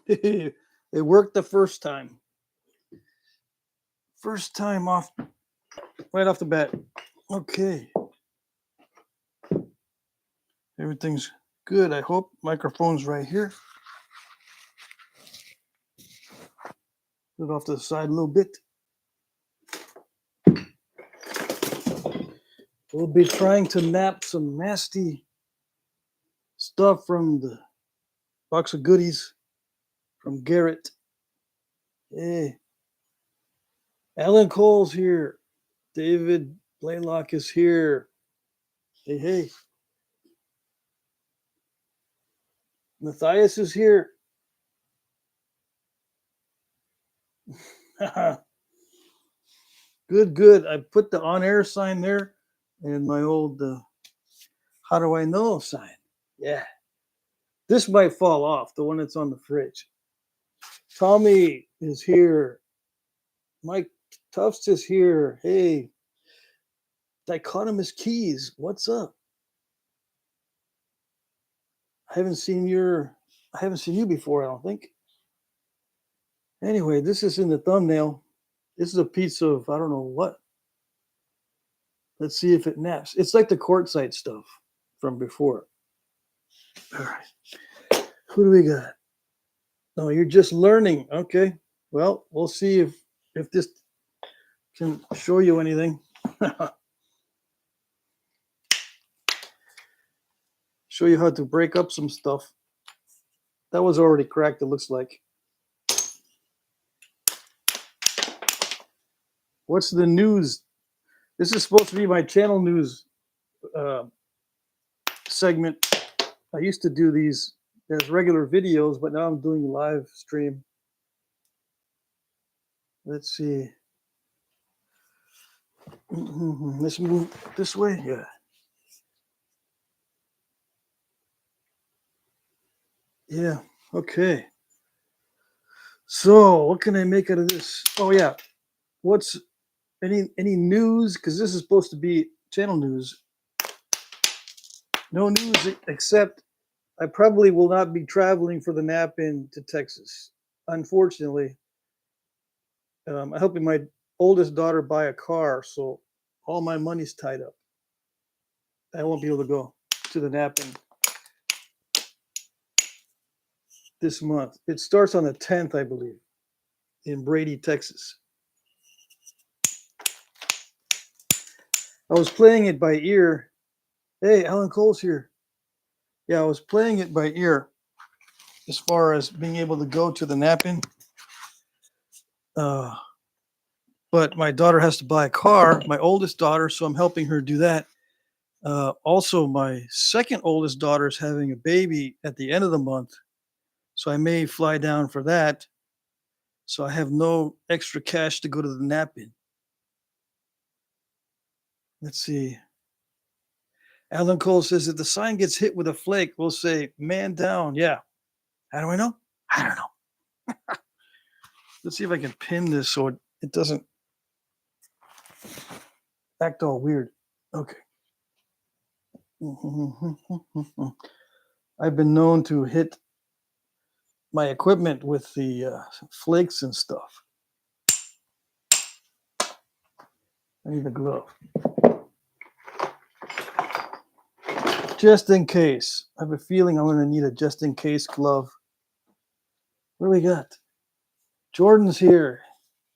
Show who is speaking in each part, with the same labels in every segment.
Speaker 1: It worked the first time. First time off, right off the bat. Okay. Everything's good, I hope. Microphone's right here. Put it off to the side a little bit. We'll be trying to nap some nasty stuff from the box of goodies from Garrett. Hey. Alan Cole's here. David Blaylock is here. Hey, hey. Matthias is here. Good, good. I put the on-air sign there and my old how do I know sign. Yeah. This might fall off, the one that's on the fridge. Tommy is here. Mike Tufts is here. Hey. Dichotomous Keys, what's up? I haven't seen you before, I don't think. Anyway, this is in the thumbnail. This is a piece of, I don't know what. Let's see if it naps. It's like the quartzite stuff from before. All right. Who do we got? No, you're just learning. Okay. Well, we'll see if this can show you anything. Show you how to break up some stuff. That was already cracked, it looks like. What's the news? This is supposed to be my channel news segment. I used to do these as regular videos, but now I'm doing live stream. Let's see. Let's move this way. Yeah. Yeah. Okay. So what can I make out of this? Oh yeah. What's any news? Because this is supposed to be channel news. No news except I probably will not be traveling for the nap in to Texas. Unfortunately, I'm helping my oldest daughter buy a car, so all my money's tied up. I won't be able to go to the napping this month. It starts on the 10th, I believe, in Brady, Texas. I was playing it by ear. Hey, Alan Cole's here. Yeah, I was playing it by ear as far as being able to go to the napping. But my daughter has to buy a car, my oldest daughter, so I'm helping her do that. Also, my second oldest daughter is having a baby at the end of the month, so I may fly down for that. So I have no extra cash to go to the napping. Let's see. Alan Cole says if the sign gets hit with a flake, we'll say, man down. Yeah. How do I know? I don't know. Let's see if I can pin this so it doesn't act all weird. Okay. I've been known to hit my equipment with the flakes and stuff. I need a glove. Just in case. I have a feeling I'm going to need a just in case glove. What do we got? Jordan's here.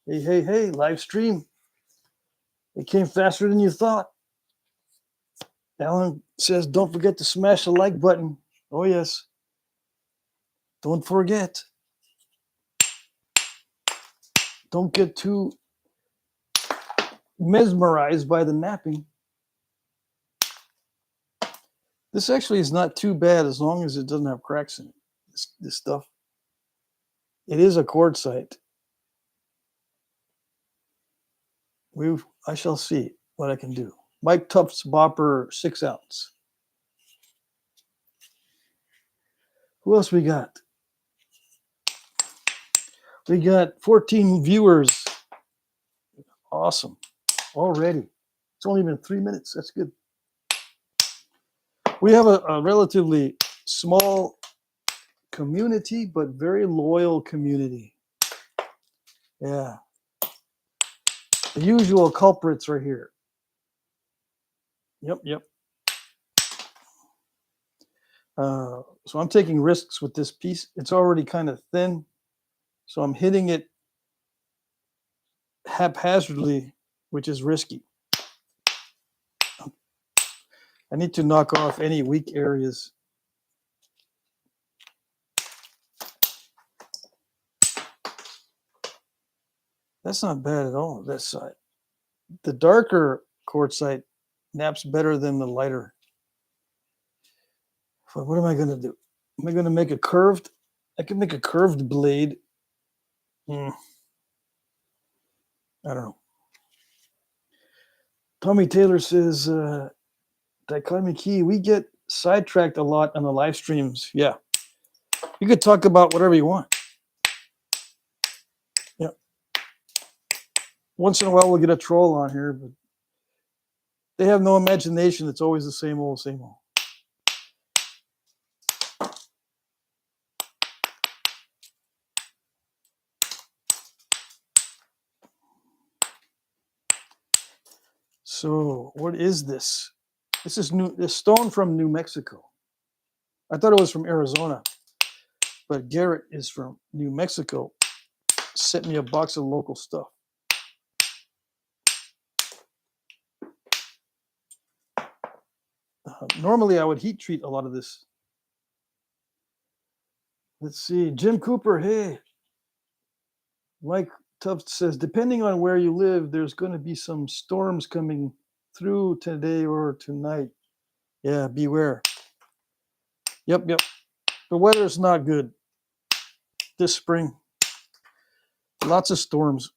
Speaker 1: Hey, hey, hey, live stream. It came faster than you thought. Alan says, don't forget to smash the like button. Oh, yes. Don't forget. Don't get too mesmerized by the napping. This actually is not too bad as long as it doesn't have cracks in it, this stuff. It is a quartzite. I shall see what I can do. Mike Tufts Bopper 6 ounce. Who else we got? We got 14 viewers. Awesome. Already. It's only been 3 minutes. That's good. We have a relatively small community, but very loyal community. Yeah. The usual culprits are here. Yep, yep. So I'm taking risks with this piece. It's already kind of thin, so I'm hitting it haphazardly, which is risky. I need to knock off any weak areas. That's not bad at all, this side. The darker quartzite naps better than the lighter. So what am I going to do? Am I going to make a curved? I can make a curved blade. I don't know. Tommy Taylor says, Dichotomy Key, we get sidetracked a lot on the live streams. Yeah. You could talk about whatever you want. Yeah. Once in a while we'll get a troll on here, but they have no imagination. It's always the same old, same old. So what is this? This is this stone from New Mexico. I thought it was from Arizona, but Garrett is from New Mexico. Sent me a box of local stuff. Normally I would heat treat a lot of this. Let's see, Jim Cooper, hey. Mike Tuft says, depending on where you live, there's going to be some storms coming through today or tonight. Yeah, beware. Yep. The weather's not good this spring. Lots of storms.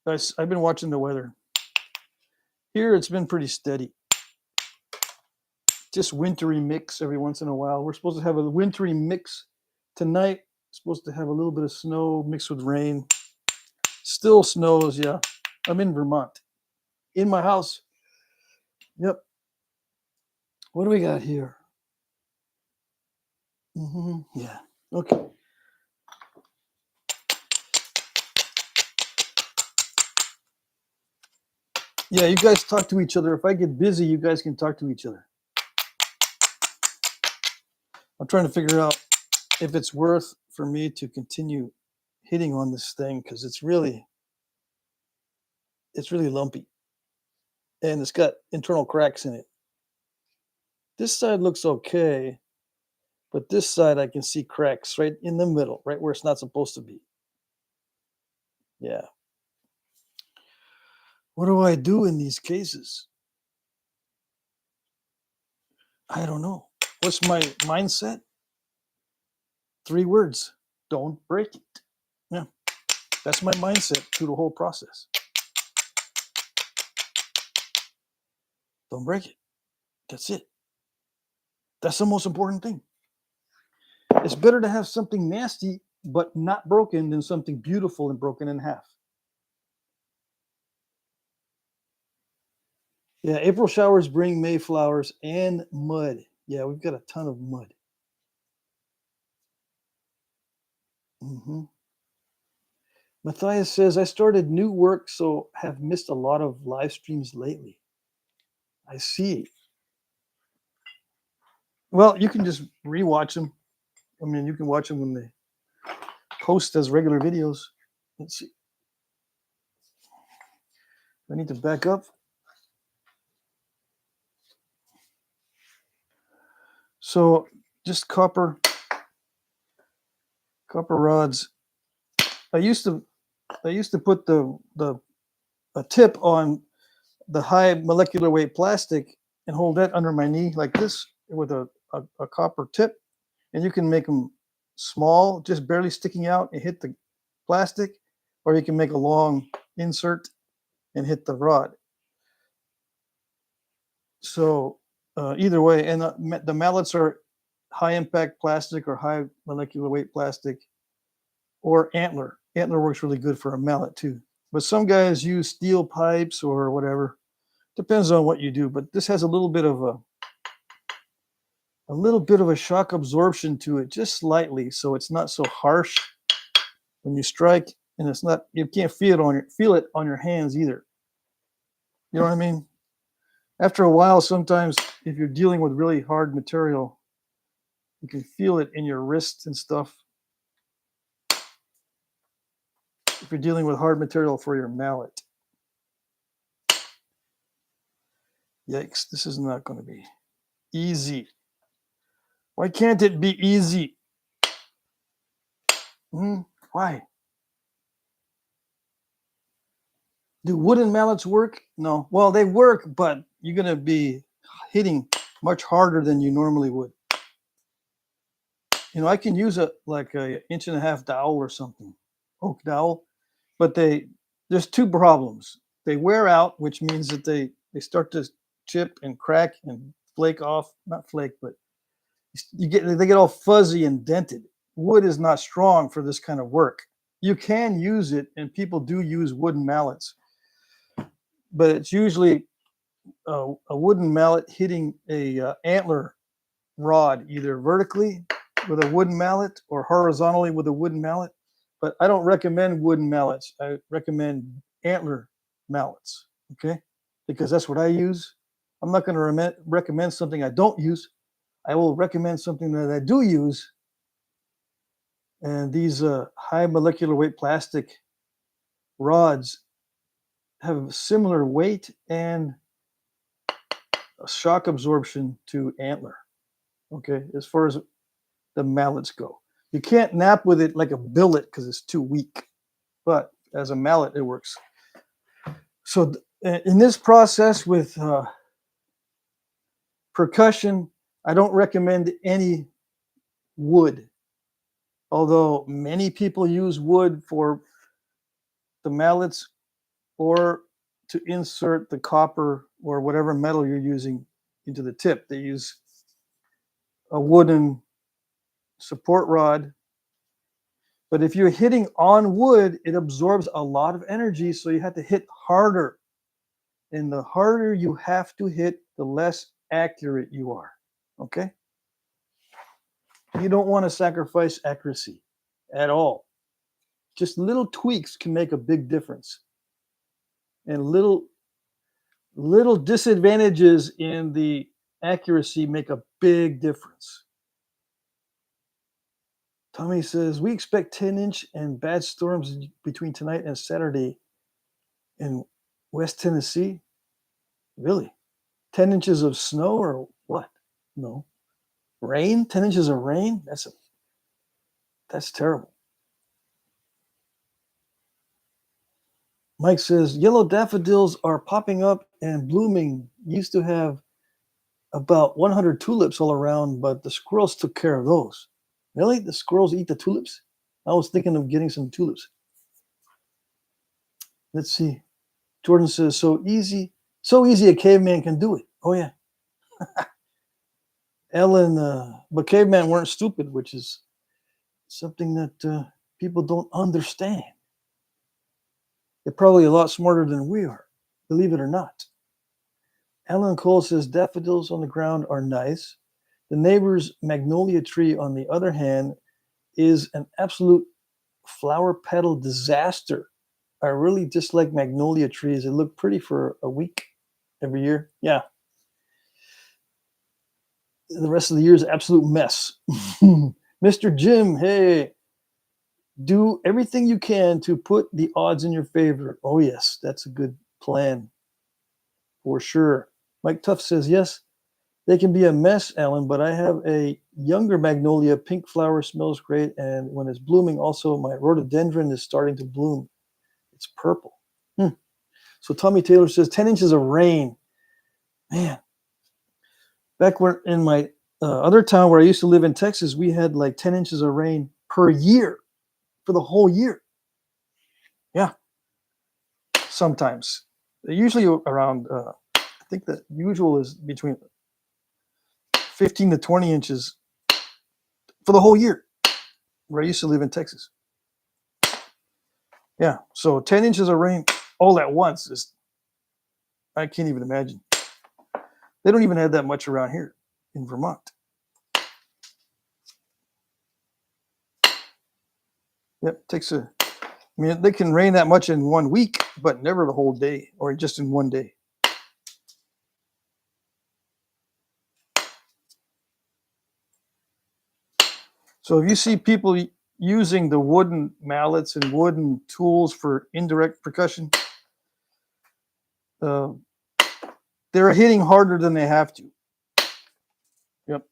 Speaker 1: Guys, I've been watching the weather. Here it's been pretty steady. Just wintry mix every once in a while. We're supposed to have a wintry mix tonight. Supposed to have a little bit of snow mixed with rain. Still snows, yeah. I'm in Vermont. In my house. Yep. What do we got here? Yeah. Okay. Yeah, you guys talk to each other. If I get busy, you guys can talk to each other. I'm trying to figure out if it's worth for me to continue hitting on this thing because it's really lumpy. And it's got internal cracks in it. This side looks okay, but this side I can see cracks right in the middle, right where it's not supposed to be. Yeah. What do I do in these cases? I don't know. What's my mindset? 3 words. Don't break it. Yeah. That's my mindset through the whole process. Don't break it. That's it. That's the most important thing. It's better to have something nasty but not broken than something beautiful and broken in half. Yeah, April showers bring May flowers and mud. Yeah, we've got a ton of mud. Matthias says, I started new work, so have missed a lot of live streams lately. I see. Well, you can just rewatch them. I mean, you can watch them when they post as regular videos. Let's see. I need to back up. So just copper rods. I used to put a tip on the high molecular weight plastic and hold that under my knee like this with a copper tip, and you can make them small, just barely sticking out and hit the plastic, or you can make a long insert and hit the rod. So either way, and the mallets are high impact plastic or high molecular weight plastic, or antler. Antler works really good for a mallet too. But some guys use steel pipes or whatever. Depends on what you do. But this has a little bit of a little bit of a shock absorption to it, just slightly, so it's not so harsh when you strike, and it's not, you can't feel it on your hands either. You know what I mean? After a while, sometimes if you're dealing with really hard material, you can feel it in your wrists and stuff. If you're dealing with hard material for your mallet. Yikes, this is not going to be easy. Why can't it be easy? Why? Do wooden mallets work? No. Well, they work, but you're going to be hitting much harder than you normally would. You know, I can use like a 1.5-inch dowel or something, oak dowel, but there's two problems. They wear out, which means that they start to chip and crack and flake off. Not flake, but they get all fuzzy and dented. Wood is not strong for this kind of work. You can use it, and people do use wooden mallets, but it's usually a wooden mallet hitting a antler rod, either vertically with a wooden mallet or horizontally with a wooden mallet. But I don't recommend wooden mallets. I recommend antler mallets, okay? Because that's what I use. I'm not going to recommend something I don't use. I will recommend something that I do use. And these high molecular weight plastic rods have similar weight and shock absorption to antler, okay, as far as the mallets go. You can't nap with it like a billet because it's too weak, but as a mallet, it works. So in this process with percussion, I don't recommend any wood, although many people use wood for the mallets or to insert the copper or whatever metal you're using into the tip. They use a wooden support rod. But if you're hitting on wood, it absorbs a lot of energy, so you have to hit harder. And the harder you have to hit, the less accurate you are. Okay? You don't want to sacrifice accuracy at all. Just little tweaks can make a big difference. And little disadvantages in the accuracy make a big difference. Tommy says, we expect 10-inch and bad storms between tonight and Saturday in West Tennessee. Really? 10 inches of snow or what? No. Rain? 10 inches of rain? That's terrible. Mike says, yellow daffodils are popping up and blooming. Used to have about 100 tulips all around, but the squirrels took care of those. Really? The squirrels eat the tulips? I was thinking of getting some tulips. Let's see. Jordan says, so easy a caveman can do it. Oh, yeah. Ellen, but cavemen weren't stupid, which is something that people don't understand. They're probably a lot smarter than we are, believe it or not. Alan Cole says daffodils on the ground are nice. The neighbor's magnolia tree, on the other hand, is an absolute flower petal disaster. I really dislike magnolia trees. They look pretty for a week every year. Yeah. The rest of the year is an absolute mess. Mr. Jim, hey, do everything you can to put the odds in your favor. Oh, yes, that's a good plan for sure. Mike Tuff says, yes, they can be a mess, Alan, but I have a younger magnolia. Pink flower smells great. And when it's blooming, also my rhododendron is starting to bloom. It's purple. So Tommy Taylor says 10 inches of rain. Man, back where in my other town where I used to live in Texas, we had like 10 inches of rain per year for the whole year. Yeah, sometimes. Usually around, I think the usual is between 15 to 20 inches for the whole year where I used to live in Texas. Yeah, so 10 inches of rain all at once is, I can't even imagine. They don't even have that much around here in Vermont. Yep, takes a. I mean, they can rain that much in 1 week, but never the whole day, or just in 1 day. So if you see people using the wooden mallets and wooden tools for indirect percussion, they're hitting harder than they have to. Yep.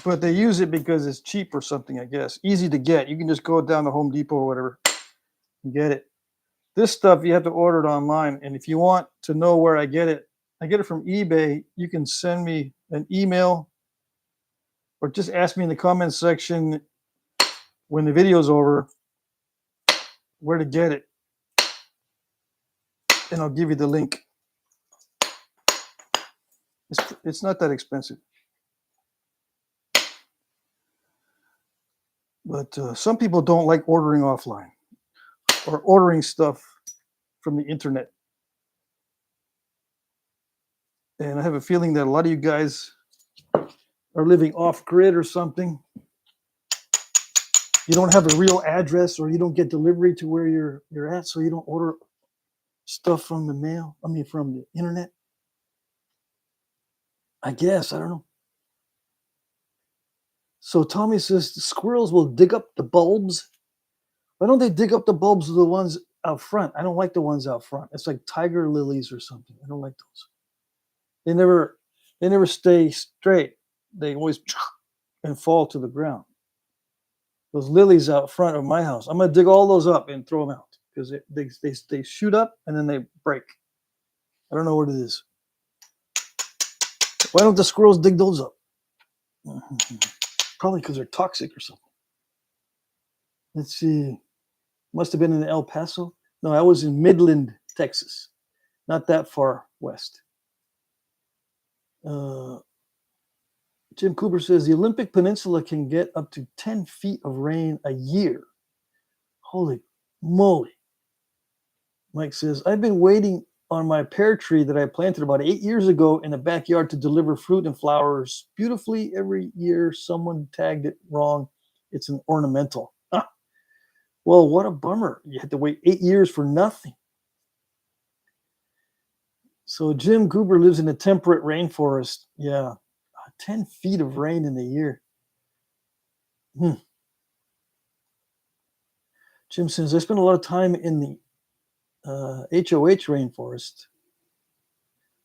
Speaker 1: But they use it because it's cheap or something, I guess. Easy to get. You can just go down to Home Depot or whatever and get it. This stuff, you have to order it online. And if you want to know where I get it from eBay. You can send me an email or just ask me in the comments section when the video's over where to get it. And I'll give you the link. It's not that expensive. But some people don't like ordering offline or ordering stuff from the internet. And I have a feeling that a lot of you guys are living off grid or something. You don't have a real address, or you don't get delivery to where you're at, so you don't order stuff from the mail. I mean, from the internet. I guess, I don't know. So Tommy says the squirrels will dig up the bulbs. Why don't they dig up the bulbs of the ones out front? I don't like the ones out front. It's like tiger lilies or something. I don't like those. They never stay straight. They always and fall to the ground. Those lilies out front of my house, I'm gonna dig all those up and throw them out because they shoot up and then they break. I don't know what it is. Why don't the squirrels dig those up? Probably because they're toxic or something. Let's see. Must have been in El Paso. No, I was in Midland, Texas. Not that far west. Jim Cooper says the Olympic Peninsula can get up to 10 feet of rain a year. Holy moly. Mike says, I've been waiting on my pear tree that I planted about 8 years ago in the backyard to deliver fruit and flowers beautifully every year. Someone tagged it wrong. It's an ornamental. Ah. Well, what a bummer. You had to wait 8 years for nothing. So Jim Cooper lives in a temperate rainforest. Yeah, 10 feet of rain in a year. Jim says, I spent a lot of time in the HOH rainforest.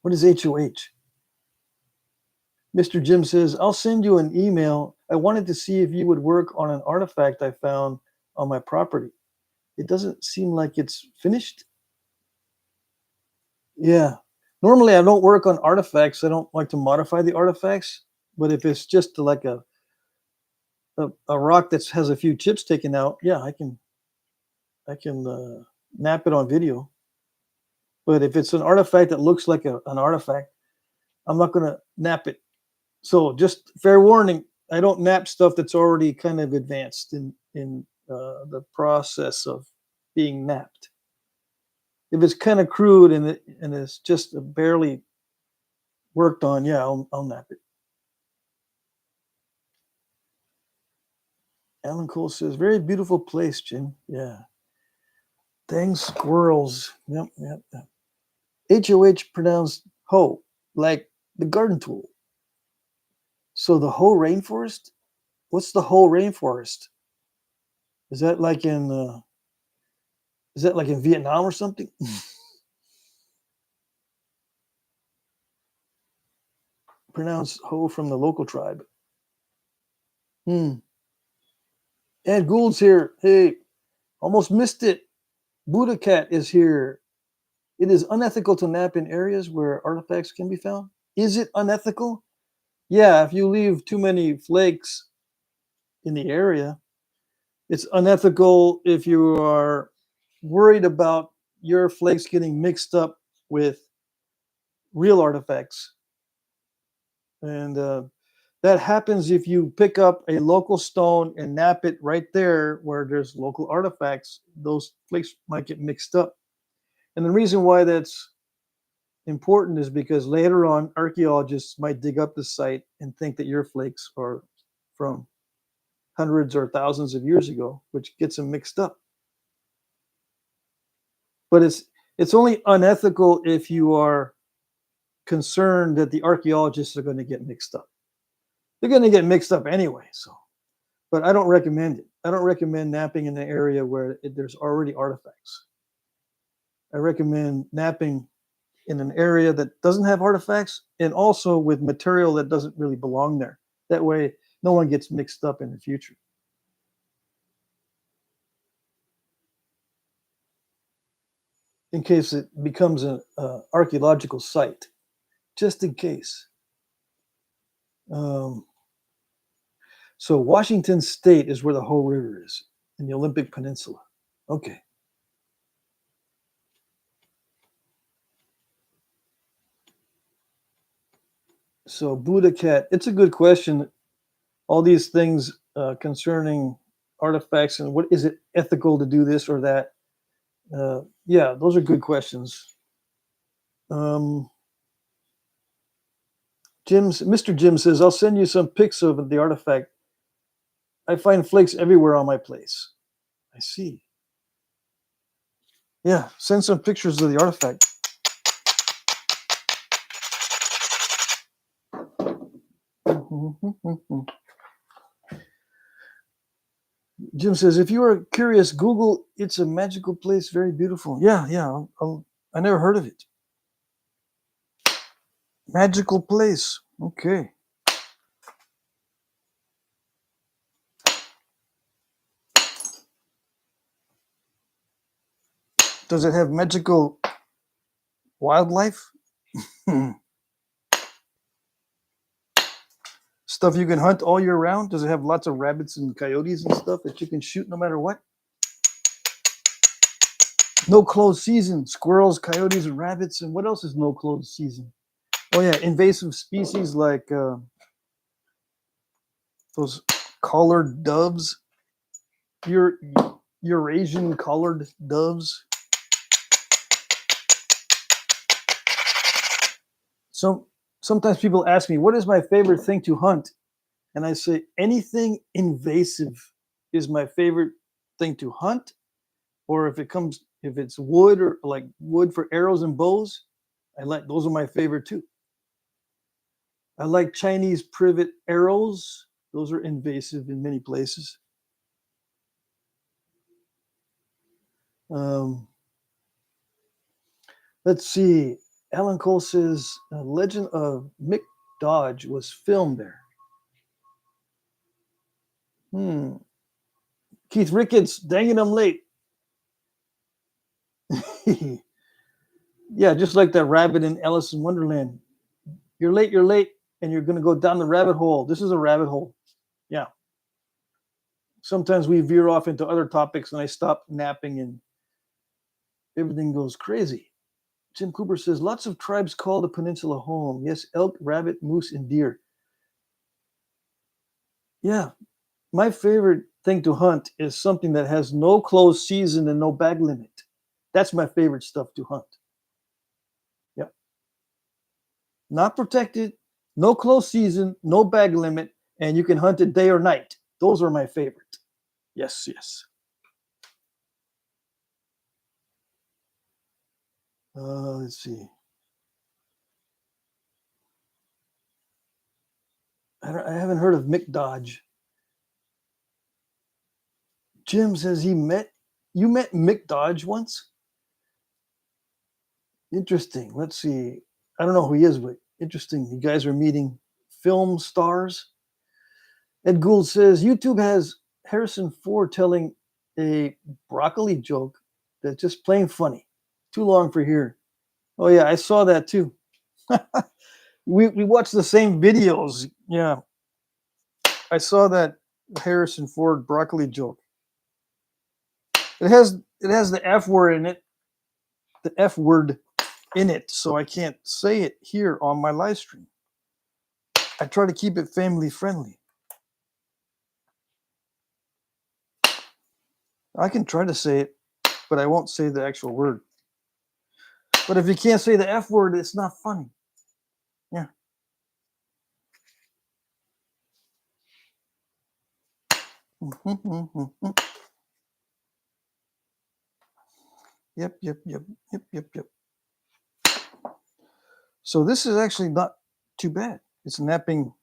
Speaker 1: What is HOH? Mr. Jim says, I'll send you an email. I wanted to see if you would work on an artifact I found on my property. It doesn't seem like it's finished. Yeah. Normally, I don't work on artifacts. I don't like to modify the artifacts. But if it's just like a rock that has a few chips taken out, yeah, I can nap it on video. But if it's an artifact that looks like an artifact, I'm not going to nap it. So just fair warning, I don't nap stuff that's already kind of advanced in the process of being napped. If it's kind of crude and it's just barely worked on, yeah, I'll nap it. Alan Cole says, very beautiful place, Jim. Yeah. Dang squirrels. Yep. HOH pronounced hoe, like the garden tool. So the whole rainforest? What's the whole rainforest? Is that like in Vietnam or something? Pronounced hoe from the local tribe. Ed Gould's here. Hey, almost missed it. Buddha Cat is here. It is unethical to nap in areas where artifacts can be found. Is it unethical? Yeah, if you leave too many flakes in the area, it's unethical if you are worried about your flakes getting mixed up with real artifacts. And that happens if you pick up a local stone and nap it right there where there's local artifacts. Those flakes might get mixed up. And the reason why that's important is because later on, archaeologists might dig up the site and think that your flakes are from hundreds or thousands of years ago, which gets them mixed up. But it's only unethical if you are concerned that the archaeologists are going to get mixed up. They're going to get mixed up anyway. So, but I don't recommend it. I don't recommend napping in an area where there's already artifacts. I recommend napping in an area that doesn't have artifacts and also with material that doesn't really belong there. That way, no one gets mixed up in the future. In case it becomes an archaeological site, just in case. So Washington State is where the Ho River is, in the Olympic Peninsula. Okay. So Buddha Cat, it's a good question. All these things concerning artifacts and what is it ethical to do this or that? Yeah, those are good questions. Mr. Jim says, I'll send you some pics of the artifact. I find flakes everywhere on my place. I see. Yeah, send some pictures of the artifact. Jim says, if you are curious, Google, it's a magical place, very beautiful. Yeah, I never heard of it. Magical place. Okay. Does it have magical wildlife? Stuff you can hunt all year round? Does it have lots of rabbits and coyotes and stuff that you can shoot no matter what? No closed season. Squirrels, coyotes, and rabbits. And what else is no closed season? Oh yeah, invasive species like those collared doves. Eurasian collared doves. Sometimes people ask me, what is my favorite thing to hunt? And I say, anything invasive is my favorite thing to hunt. Or if it's wood or like wood for arrows and bows, those are my favorite too. I like Chinese privet arrows. Those are invasive in many places. Let's see. Alan Cole says, Legend of Mick Dodge was filmed there. Keith Ricketts, dang it, I'm late. Yeah, just like that rabbit in Alice in Wonderland. You're late, and you're going to go down the rabbit hole. This is a rabbit hole. Yeah. Sometimes we veer off into other topics and I stop napping and everything goes crazy. Jim Cooper says, lots of tribes call the peninsula home. Yes, elk, rabbit, moose, and deer. Yeah, my favorite thing to hunt is something that has no closed season and no bag limit. That's my favorite stuff to hunt. Yeah. Not protected, no closed season, no bag limit, and you can hunt it day or night. Those are my favorite. Yes. Let's see. I haven't heard of Mick Dodge. Jim says you met Mick Dodge once? Interesting. Let's see. I don't know who he is, but interesting. You guys are meeting film stars. Ed Gould says YouTube has Harrison Ford telling a broccoli joke that's just plain funny. Too long for here. Oh yeah, I saw that too. we watched the same videos. Yeah. I saw that Harrison Ford broccoli joke. It has the F word in it. The F word in it, so I can't say it here on my live stream. I try to keep it family friendly. I can try to say it, but I won't say the actual word. But if you can't say the F word, it's not funny. Yeah. Yep. So this is actually not too bad. It's napping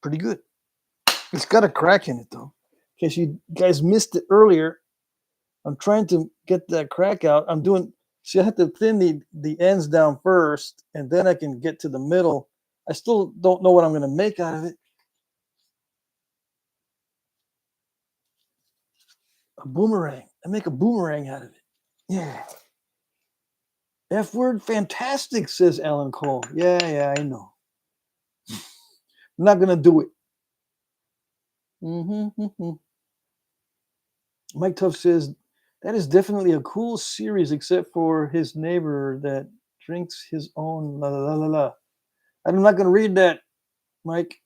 Speaker 1: pretty good. It's got a crack in it though. In case you guys missed it earlier, I'm trying to get that crack out. See, I have to thin the ends down first, and then I can get to the middle. I still don't know what I'm going to make out of it. A boomerang. I make a boomerang out of it. Yeah. F word fantastic, says Alan Cole. Yeah, I know. I'm not going to do it. Mike Tuff says, that is definitely a cool series, except for his neighbor that drinks his own la la la la. I'm not going to read that, Mike.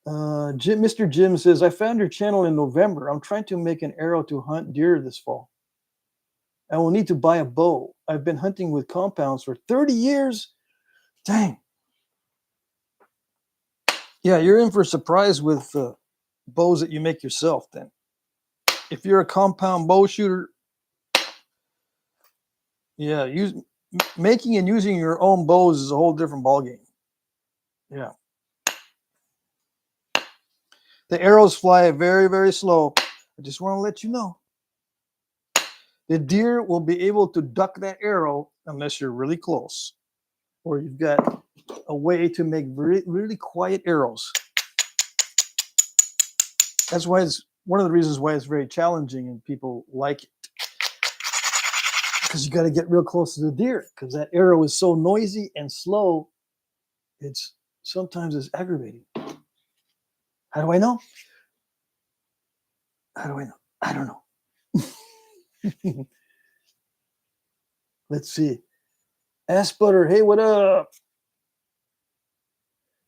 Speaker 1: Mr. Jim says, I found your channel in November. I'm trying to make an arrow to hunt deer this fall. I will need to buy a bow. I've been hunting with compounds for 30 years. Dang. Yeah, you're in for a surprise with bows that you make yourself then. If you're a compound bow shooter, yeah, making and using your own bows is a whole different ballgame. Yeah. The arrows fly very, very slow. I just want to let you know. The deer will be able to duck that arrow unless you're really close, or you've got a way to make really, really quiet arrows. That's why it's one of the reasons why it's very challenging and people like it. Because you got to get real close to the deer, because that arrow is so noisy and slow. Sometimes it's aggravating. How do I know? How do I know? I don't know. Let's see. Ass Butter, hey, what up?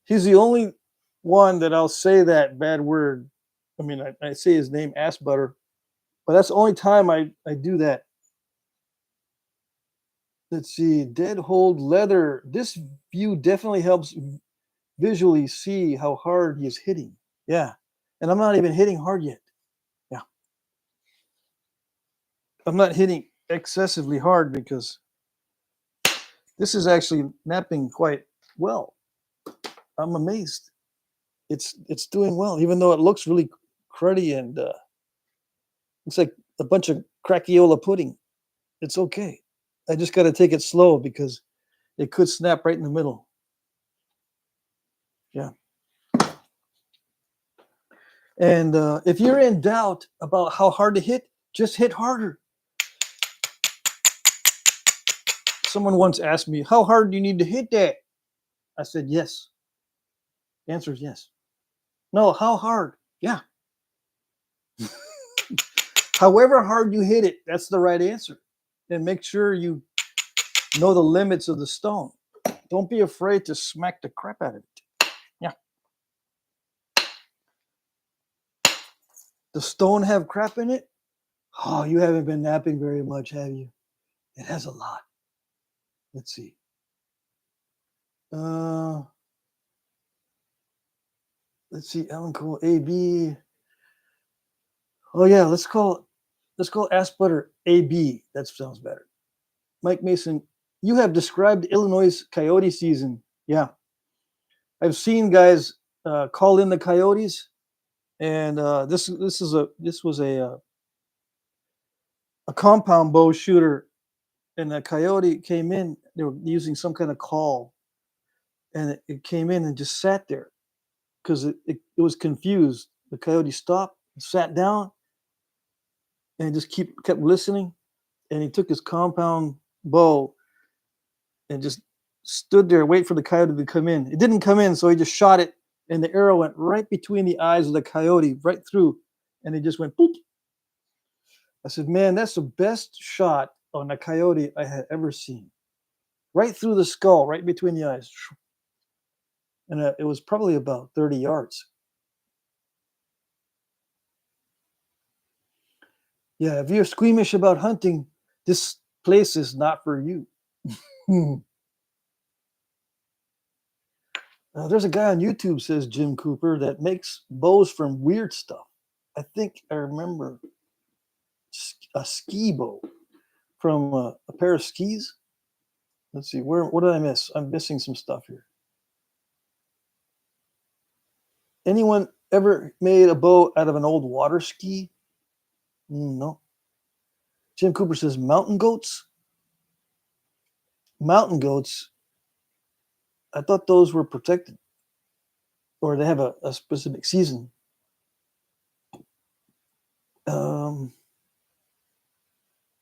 Speaker 1: He's the only one that I'll say that bad word. I mean, I say his name, Ass Butter, but that's the only time I do that. Let's see. Dead Hold Leather. This view definitely helps visually see how hard he is hitting. Yeah. And I'm not even hitting hard yet. Yeah. I'm not hitting excessively hard because this is actually napping quite well. I'm amazed. It's doing well, even though it looks really cruddy and looks like a bunch of crackiola pudding. It's okay. I just got to take it slow because it could snap right in the middle. Yeah. And if you're in doubt about how hard to hit, just hit harder. Someone once asked me, how hard do you need to hit that? I said, yes. The answer is yes. No, how hard? Yeah. However hard you hit it, that's the right answer. And make sure you know the limits of the stone. Don't be afraid to smack the crap out of it. Yeah. The stone have crap in it? Oh, you haven't been napping very much, have you? It has a lot. Let's see. Let's see. Alan Cole, AB. Oh yeah, let's call Ass Butter AB. That sounds better. Mike Mason, you have described Illinois coyote season. Yeah, I've seen guys call in the coyotes, and this was a compound bow shooter, and the coyote came in. They were using some kind of call, and it came in and just sat there because it was confused. The coyote stopped, sat down, and just kept listening. And he took his compound bow and just stood there, wait for the coyote to come in. It didn't come in, so he just shot it, and the arrow went right between the eyes of the coyote, right through, and it just went boop. I said, man, that's the best shot on a coyote I had ever seen. Right through the skull, right between the eyes. And it was probably about 30 yards. Yeah, if you're squeamish about hunting, this place is not for you. There's a guy on YouTube, says Jim Cooper, that makes bows from weird stuff. I think I remember a ski bow from a pair of skis. Let's see, what did I miss? I'm missing some stuff here. Anyone ever made a bow out of an old water ski? No. Jim Cooper says mountain goats. Mountain goats, I thought those were protected, or they have a specific season.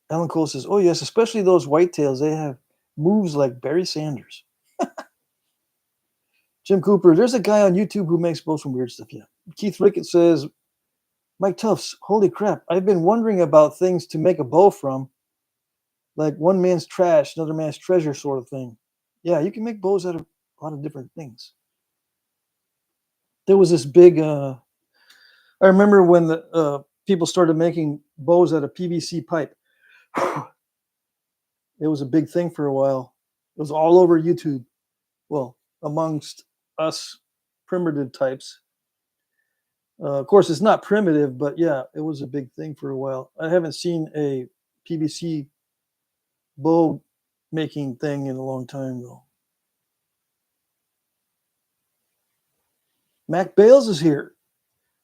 Speaker 1: Alan Cole says, oh yes, especially those whitetails, they have moves like Barry Sanders. Jim Cooper, there's a guy on YouTube who makes bows from weird stuff. Yeah. Keith Rickett says, Mike Tufts, holy crap, I've been wondering about things to make a bow from, like one man's trash, another man's treasure sort of thing. Yeah, you can make bows out of a lot of different things. There was this big, I remember when the people started making bows out of PVC pipe. It was a big thing for a while. It was all over YouTube. Well, amongst us primitive types. Of course, it's not primitive, but yeah, it was a big thing for a while. I haven't seen a PVC bow making thing in a long time, though. Mac Bales is here.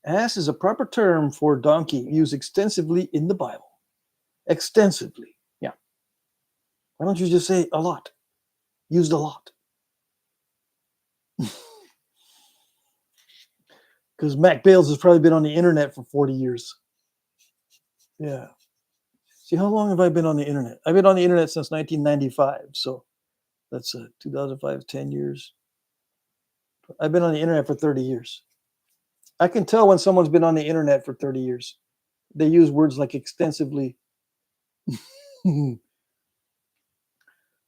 Speaker 1: Ass is a proper term for donkey used extensively in the Bible. Extensively, yeah. Why don't you just say a lot? Used a lot. Because Mac Bales has probably been on the internet for 40 years. Yeah. See, how long have I been on the internet? I've been on the internet since 1995. So that's 2005, 10 years. I've been on the internet for 30 years. I can tell when someone's been on the internet for 30 years. They use words like extensively.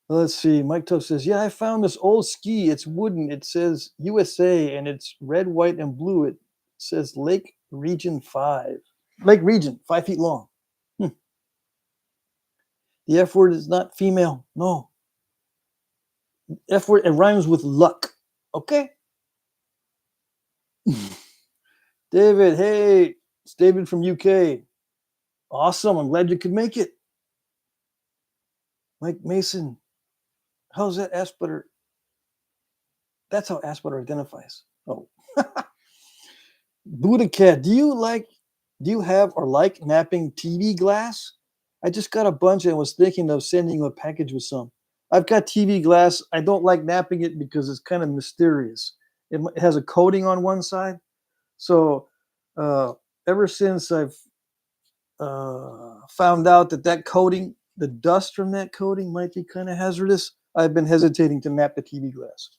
Speaker 1: Let's see. Mike Tuff says, yeah, I found this old ski. It's wooden. It says USA, and it's red, white, and blue. It says Lake Region 5. Lake Region, 5 feet long. The F word is not female. No. F word, it rhymes with luck. Okay? David, hey, it's David from UK. Awesome. I'm glad you could make it. Mike Mason, how's that ass butter? That's how ass butter identifies. Oh. Buddha Cat, do you have or like napping TV glass? I just got a bunch and was thinking of sending you a package with some. I've got TV glass. I don't like napping it because it's kind of mysterious. It has a coating on one side. So ever since I've found out that coating, the dust from that coating might be kind of hazardous, I've been hesitating to nap the TV glass.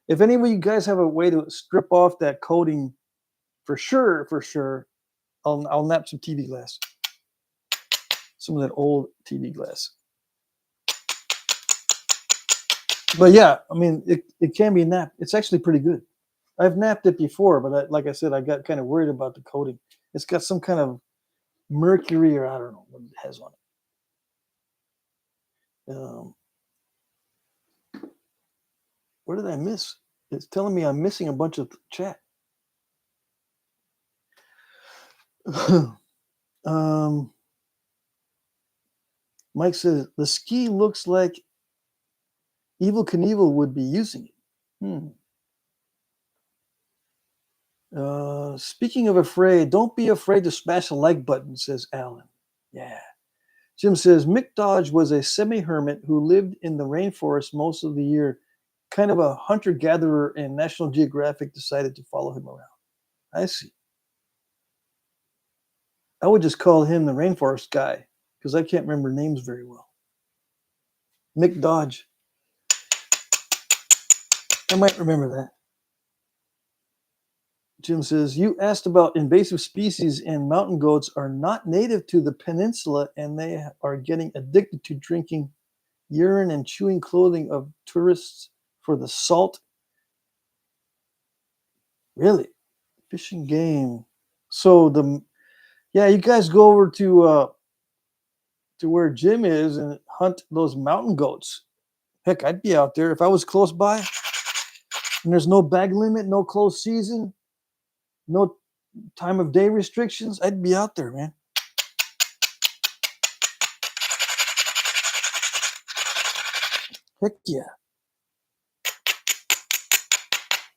Speaker 1: If any of you guys have a way to strip off that coating, for sure, I'll nap some TV glass. Some of that old TV glass. But yeah, I mean, it can be napped. It's actually pretty good. I've napped it before, but like I said, I got kind of worried about the coating. It's got some kind of mercury, or I don't know what it has on it. What did I miss? It's telling me I'm missing a bunch of chat. Mike says, the ski looks like Evel Knievel would be using it. Speaking of afraid, don't be afraid to smash the like button, says Alan. Yeah. Jim says, Mick Dodge was a semi-hermit who lived in the rainforest most of the year, kind of a hunter-gatherer, and National Geographic decided to follow him around. I see. I would just call him the rainforest guy, because I can't remember names very well. Mick Dodge. I might remember that. Jim says, you asked about invasive species, and mountain goats are not native to the peninsula, and they are getting addicted to drinking urine and chewing clothing of tourists for the salt. Really? Fish and game. So you guys go over to where Jim is and hunt those mountain goats. Heck, I'd be out there if I was close by. And there's no bag limit, no closed season. No time of day restrictions, I'd be out there, man. Heck yeah.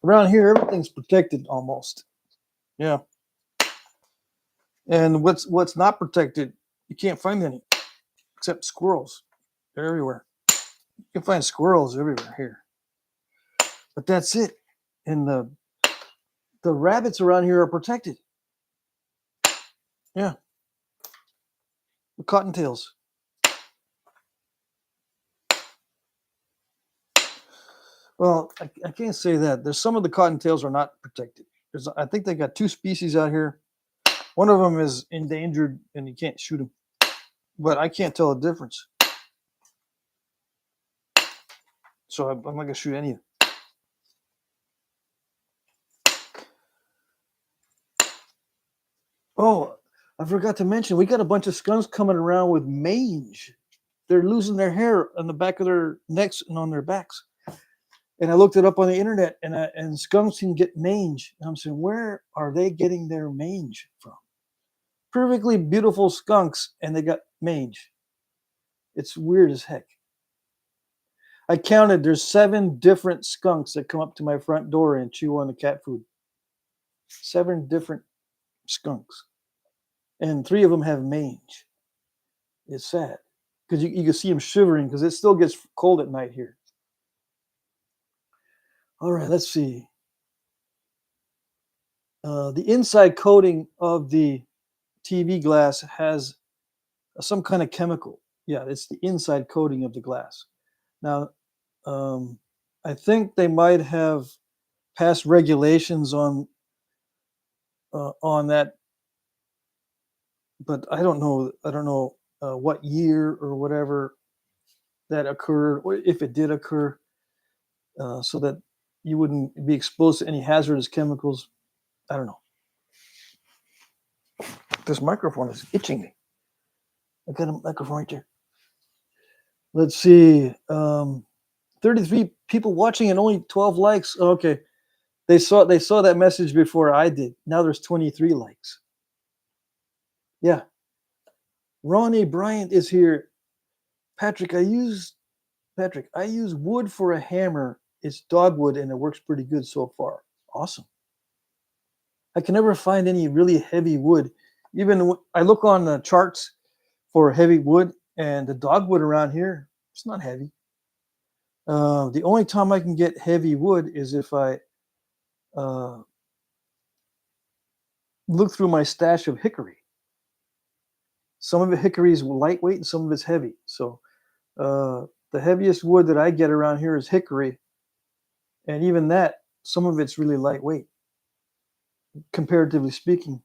Speaker 1: Around here, everything's protected almost. Yeah. And what's not protected, you can't find any, except squirrels. They're everywhere. You can find squirrels everywhere here. But that's it. And the rabbits around here are protected. Yeah. The cottontails. Well, I can't say that. There's some of the cottontails are not protected. I think they got 2 species out here. One of them is endangered and you can't shoot them. But I can't tell the difference. So I'm not going to shoot any of them. Oh, I forgot to mention, we got a bunch of skunks coming around with mange. They're losing their hair on the back of their necks and on their backs. And I looked it up on the internet, and skunks can get mange. And I'm saying, where are they getting their mange from? Perfectly beautiful skunks, and they got mange. It's weird as heck. I counted, there's 7 different skunks that come up to my front door and chew on the cat food. 7 different skunks. And 3 of them have mange. It's sad. Because you can see them shivering because it still gets cold at night here. All right, let's see. The inside coating of the TV glass has some kind of chemical. Yeah, it's the inside coating of the glass. Now, I think they might have passed regulations on that, but I don't know. I don't know what year or whatever that occurred, or if it did occur, so that you wouldn't be exposed to any hazardous chemicals. I don't know. This microphone is itching me. I got a microphone right there. Let's see. 33 people watching and only 12 likes. Okay. They saw that message before I did. Now there's 23 likes. Yeah. Ronnie Bryant is here. Patrick, I use wood for a hammer. It's dogwood and it works pretty good so far. Awesome. I can never find any really heavy wood. Even I look on the charts for heavy wood, and the dogwood around here, it's not heavy. The only time I can get heavy wood is if I look through my stash of hickory. Some of the hickory is lightweight and some of it's heavy. So the heaviest wood that I get around here is hickory. And even that, some of it's really lightweight, comparatively speaking.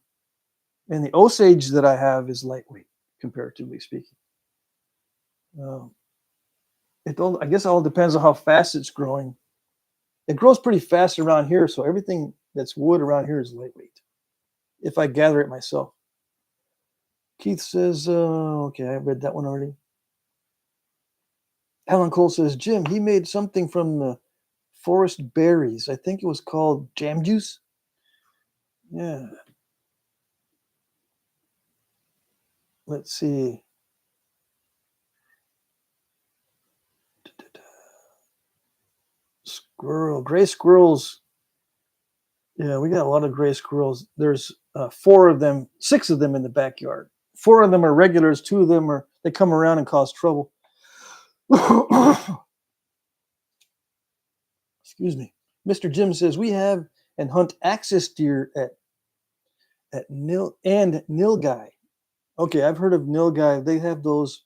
Speaker 1: And the Osage that I have is lightweight, comparatively speaking. I guess it all depends on how fast it's growing. It grows pretty fast around here, so everything that's wood around here is lightweight, if I gather it myself. Keith says, okay, I read that one already. Alan Cole says, Jim, he made something from the forest berries. I think it was called jam juice. Yeah. Let's see. Squirrel, gray squirrels. Yeah, we got a lot of gray squirrels. There's 4 of them, 6 of them in the backyard. 4 of them are regulars. 2 of them they come around and cause trouble. Excuse me. Mr. Jim says we have and hunt axis deer at Nilgai. Okay, I've heard of Nilgai. They have those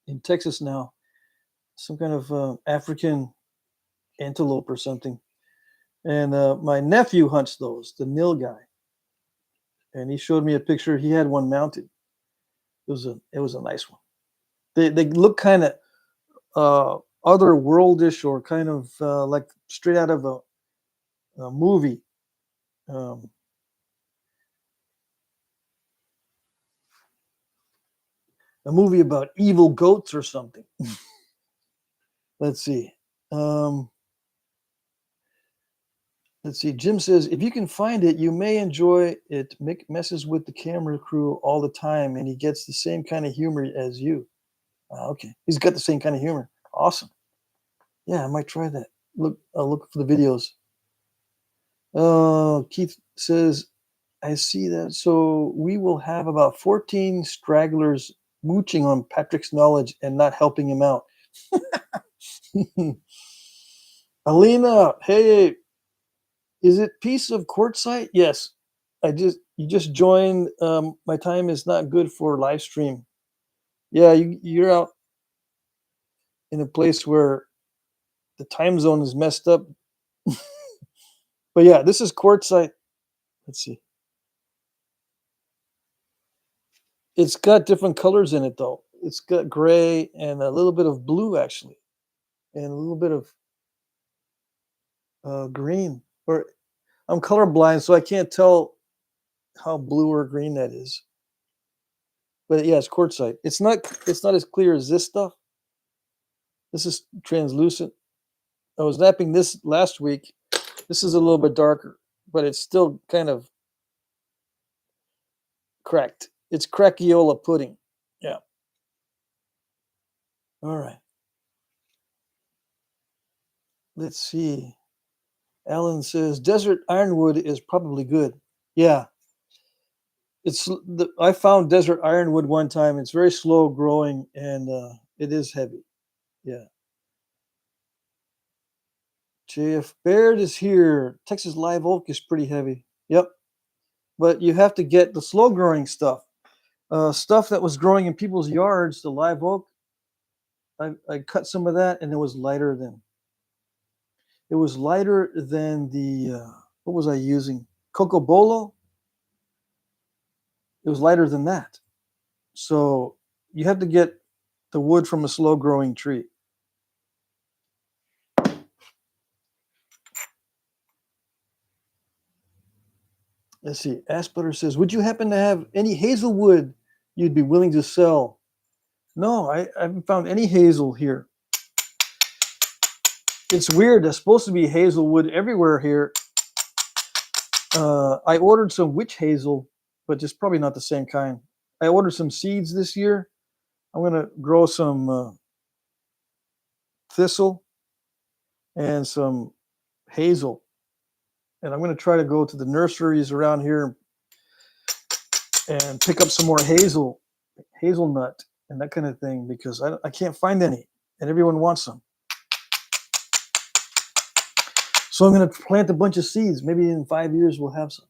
Speaker 1: in Texas now. Some kind of African antelope or something. And my nephew hunts those, the Nilgai. And he showed me a picture. He had one mounted. It was a nice one. They look kind of otherworldish, or kind of like straight out of a movie. A movie about evil goats or something. Let's see. Let's see. Jim says, if you can find it, you may enjoy it. Mick messes with the camera crew all the time, and he gets the same kind of humor as you. Okay. He's got the same kind of humor. Awesome. Yeah, I might try that. I'll look for the videos. Keith says, I see that. So we will have about 14 stragglers mooching on Patrick's knowledge and not helping him out. Alina, hey, is it piece of quartzite? Yes. You just joined. My time is not good for live stream. Yeah, you're out in a place where the time zone is messed up. But yeah, this is quartzite. Let's see. It's got different colors in it though. It's got gray and a little bit of blue actually, and a little bit of green. Or I'm colorblind, so I can't tell how blue or green that is. But yeah, it's quartzite. It's not as clear as this stuff. This is translucent. I was knapping this last week. This is a little bit darker, but it's still kind of cracked. It's crackiola pudding. Yeah. All right. Let's see. Alan says desert ironwood is probably good. Yeah. I found desert ironwood one time. It's very slow growing and it is heavy. Yeah. JF Baird is here. Texas live oak is pretty heavy. Yep. But you have to get the slow growing stuff. Stuff that was growing in people's yards, the live oak. I cut some of that and it was lighter than the what was I using? Cocobolo? It was lighter than that. So you have to get the wood from a slow growing tree. Let's see. Asputter says, would you happen to have any hazelwood you'd be willing to sell? No, I haven't found any hazel here. It's weird. There's supposed to be hazelwood everywhere here. I ordered some witch hazel, but it's probably not the same kind. I ordered some seeds this year. I'm going to grow some thistle and some hazel. And I'm going to try to go to the nurseries around here and pick up some more hazelnut and that kind of thing, because I can't find any and everyone wants some. So I'm going to plant a bunch of seeds. Maybe in 5 years we'll have some.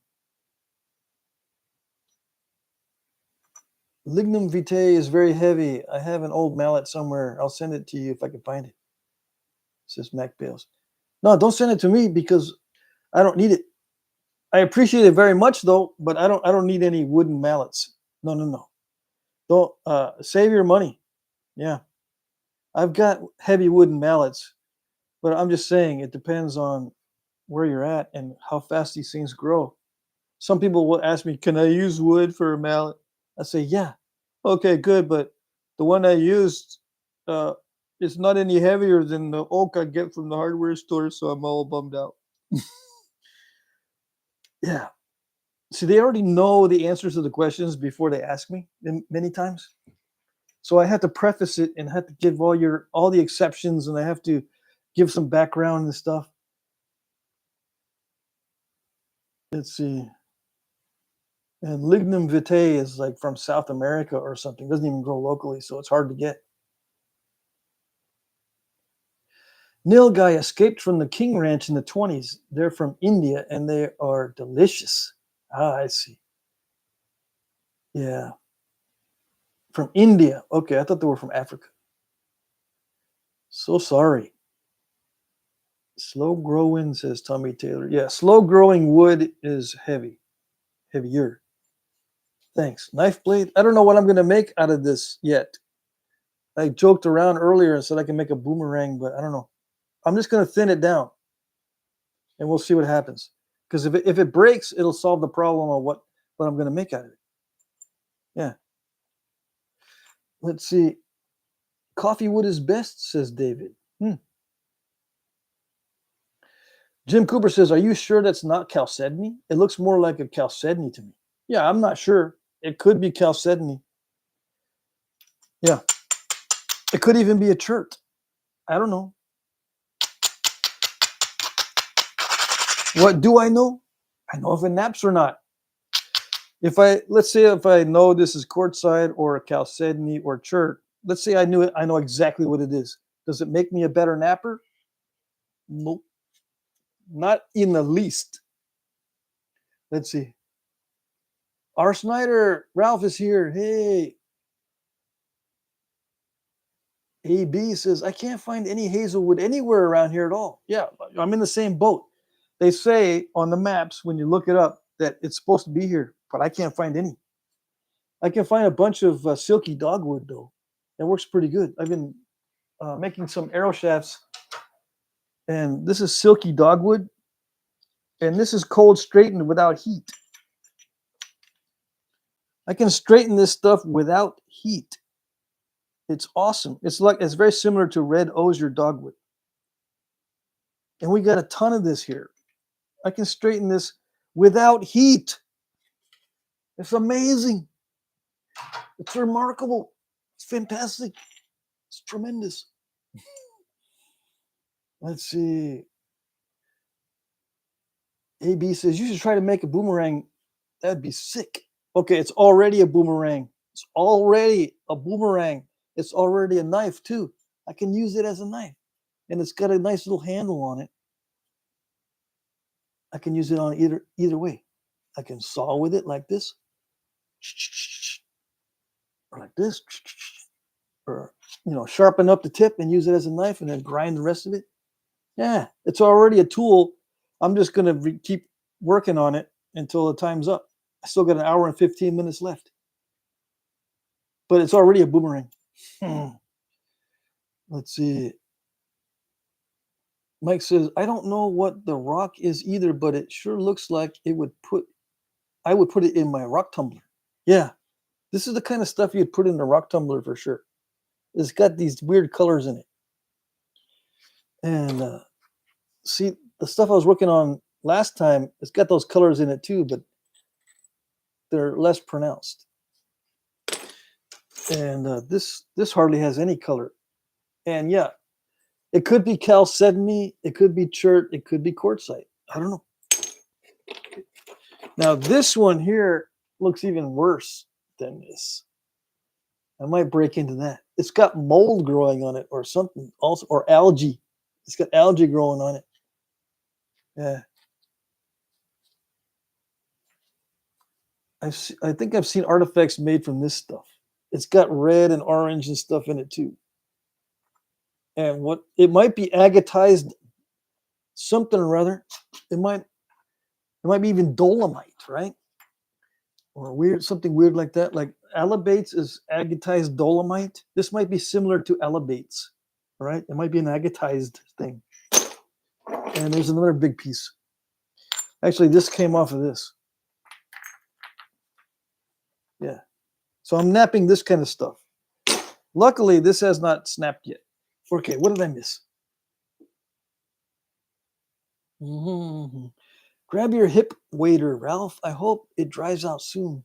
Speaker 1: Lignum vitae is very heavy. I have an old mallet somewhere. I'll send it to you if I can find it. Says Mac Bales. No, don't send it to me because I don't need it. I appreciate it very much though, but I don't need any wooden mallets. No. Don't save your money. Yeah. I've got heavy wooden mallets, but I'm just saying it depends on where you're at and how fast these things grow. Some people will ask me, can I use wood for a mallet? I say, yeah. Okay, good, but the one I used is not any heavier than the oak I get from the hardware store, so I'm all bummed out. Yeah. See, they already know the answers to the questions before they ask me many times. So I have to preface it and have to give all the exceptions, and I have to give some background and stuff. Let's see. And lignum vitae is like from South America or something. It doesn't even grow locally, so it's hard to get. Nilgai escaped from the King Ranch in the 20s. They're from India, and they are delicious. Ah, I see. Yeah. From India. Okay, I thought they were from Africa. So sorry. Slow growing, says Tommy Taylor. Yeah, slow growing wood is heavier. Thanks. Knife blade. I don't know what I'm going to make out of this yet. I joked around earlier and said I can make a boomerang, but I don't know. I'm just going to thin it down, and we'll see what happens. Because if it breaks, it'll solve the problem of what I'm going to make out of it. Yeah. Let's see. Coffee wood is best, says David. Jim Cooper says, are you sure that's not chalcedony? It looks more like a chalcedony to me. Yeah, I'm not sure. It could be chalcedony. Yeah. It could even be a chert. I don't know. What do I know? I know if it naps or not. Let's say if I know this is quartzite or a chalcedony or chert, let's say I knew it, I know exactly what it is. Does it make me a better napper? Nope. Not in the least. Let's see. R. Snyder, Ralph is here. Hey. AB says, I can't find any hazelwood anywhere around here at all. Yeah, I'm in the same boat. They say on the maps, when you look it up, that it's supposed to be here, but I can't find any. I can find a bunch of silky dogwood, though. It works pretty good. I've been making some arrow shafts, and this is silky dogwood, and this is cold straightened without heat. I can straighten this stuff without heat. It's awesome. It's very similar to red osier dogwood. And we got a ton of this here. I can straighten this without heat. It's amazing. It's remarkable. It's fantastic. It's tremendous. Let's see. AB says, you should try to make a boomerang. That'd be sick. Okay, it's already a boomerang. It's already a boomerang. It's already a knife, too. I can use it as a knife. And it's got a nice little handle on it. I can use it on either way. I can saw with it like this. Or like this. Or, sharpen up the tip and use it as a knife and then grind the rest of it. Yeah, it's already a tool. I'm just going to keep working on it until the time's up. I still got an hour and 15 minutes left. But it's already a boomerang. Let's see. Mike says, I don't know what the rock is either, but it sure looks like I would put it in my rock tumbler. Yeah, this is the kind of stuff you'd put in a rock tumbler for sure. It's got these weird colors in it. And see, the stuff I was working on last time, it's got those colors in it too, but they're less pronounced. And this hardly has any color. And yeah, it could be chalcedony, it could be chert, it could be quartzite. I don't know. Now this one here looks even worse than this. I might break into that. It's got mold growing on it or something also, or algae. It's got algae growing on it. Yeah. I think I've seen artifacts made from this stuff. It's got red and orange and stuff in it too. And it might be agatized something or other. It might be even dolomite, right? Or something weird like that. Like alabates is agatized dolomite. This might be similar to alabates, right? It might be an agatized thing. And there's another big piece. Actually, this came off of this. Yeah. So I'm napping this kind of stuff. Luckily, this has not snapped yet. Okay, what did I miss? Mm-hmm. Grab your hip waiter, Ralph. I hope it dries out soon.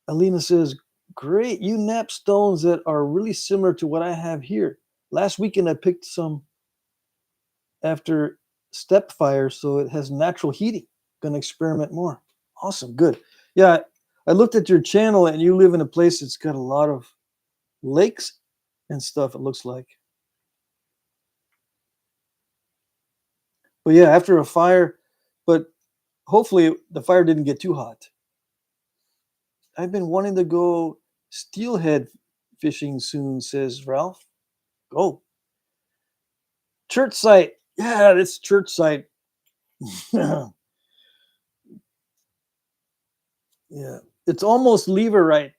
Speaker 1: Alina says, great, you nap stones that are really similar to what I have here. Last weekend, I picked some after step fire, so it has natural heating. Gonna experiment more. Awesome, good. Yeah, I looked at your channel and you live in a place that's got a lot of lakes and stuff, it looks like. But yeah, after a fire, but hopefully the fire didn't get too hot. I've been wanting to go steelhead fishing soon, says Ralph. Go. Church site. Yeah, this church site. Yeah. It's almost leverite.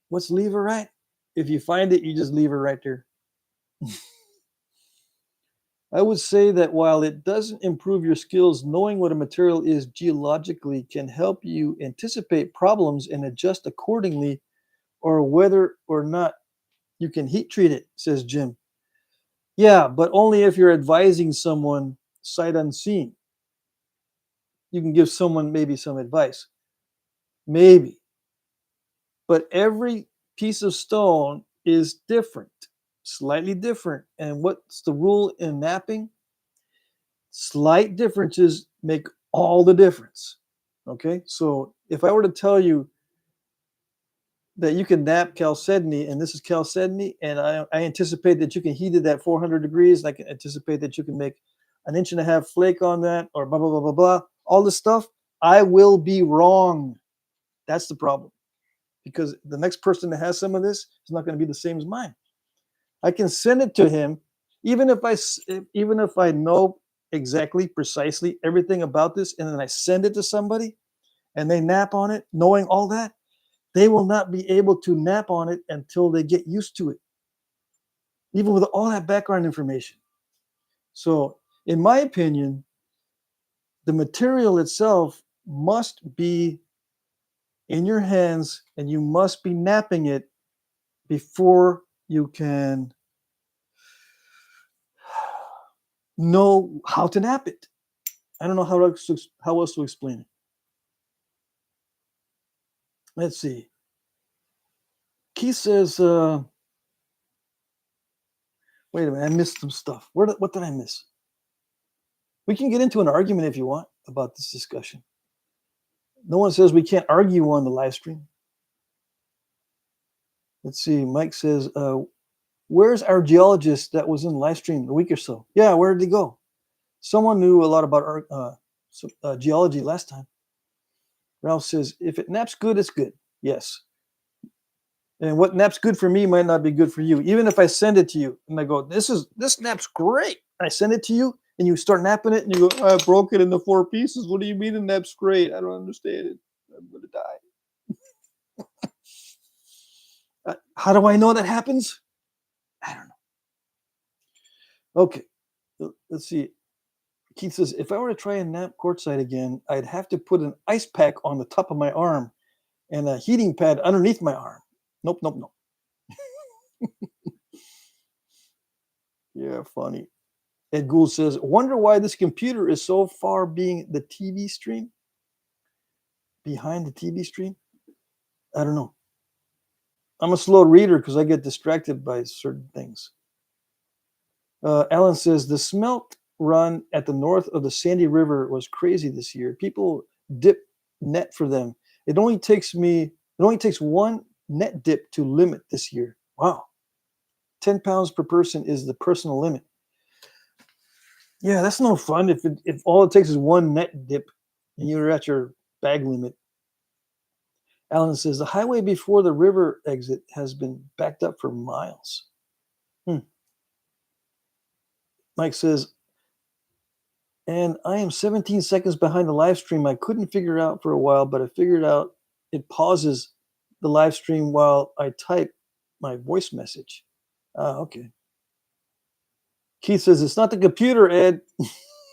Speaker 1: What's leverite? If you find it, you just leave it right there. I would say that while it doesn't improve your skills, knowing what a material is geologically can help you anticipate problems and adjust accordingly, or whether or not you can heat treat it, says Jim. Yeah, but only if you're advising someone sight unseen. You can give someone maybe some advice, maybe. But every piece of stone is different, slightly different. And what's the rule in knapping? Slight differences make all the difference. Okay, so if I were to tell you that you can knap chalcedony, and this is chalcedony, and I anticipate that you can heat it at 400 degrees, and I can anticipate that you can make an 1.5 inch flake on that, or blah, blah, blah, blah, blah, all this stuff, I will be wrong. That's the problem. Because the next person that has some of this is not going to be the same as mine. I can send it to him, even if I know exactly, precisely everything about this, and then I send it to somebody, and they knap on it, knowing all that, they will not be able to knap on it until they get used to it, even with all that background information. So, in my opinion, the material itself must be in your hands, and you must be knapping it before you can know how to knap it. I don't know how else to explain it. Let's see. Keith says, wait a minute, I missed some stuff. What did I miss? We can get into an argument if you want about this discussion. No one says we can't argue on the live stream. Let's see. Mike says, where's our geologist that was in the live stream a week or so? Yeah, where did he go? Someone knew a lot about geology last time. Ralph says, if it naps good, it's good. Yes. And what naps good for me might not be good for you. Even if I send it to you and I go, this naps great. I send it to you and you start napping it and you go, I broke it into 4 pieces. What do you mean it naps great? I don't understand it. I'm going to die. How do I know that happens? I don't know. Okay. Let's see. Keith says, if I were to try and nap courtside again, I'd have to put an ice pack on the top of my arm and a heating pad underneath my arm. Nope. Yeah, funny. Ed Gould says, wonder why this computer is so far being the TV stream? Behind the TV stream? I don't know. I'm a slow reader because I get distracted by certain things. Alan says, the smelt run at the north of the Sandy River was crazy this year. People dip net for them. It only takes one net dip to limit this year. Wow. 10 pounds per person is the personal limit. Yeah, that's no fun if all it takes is one net dip and you're at your bag limit. Alan says, the highway before the river exit has been backed up for miles. Mike says, and I am 17 seconds behind the live stream. I couldn't figure out for a while, but I figured out it pauses the live stream while I type my voice message. Okay. Keith says, it's not the computer, Ed.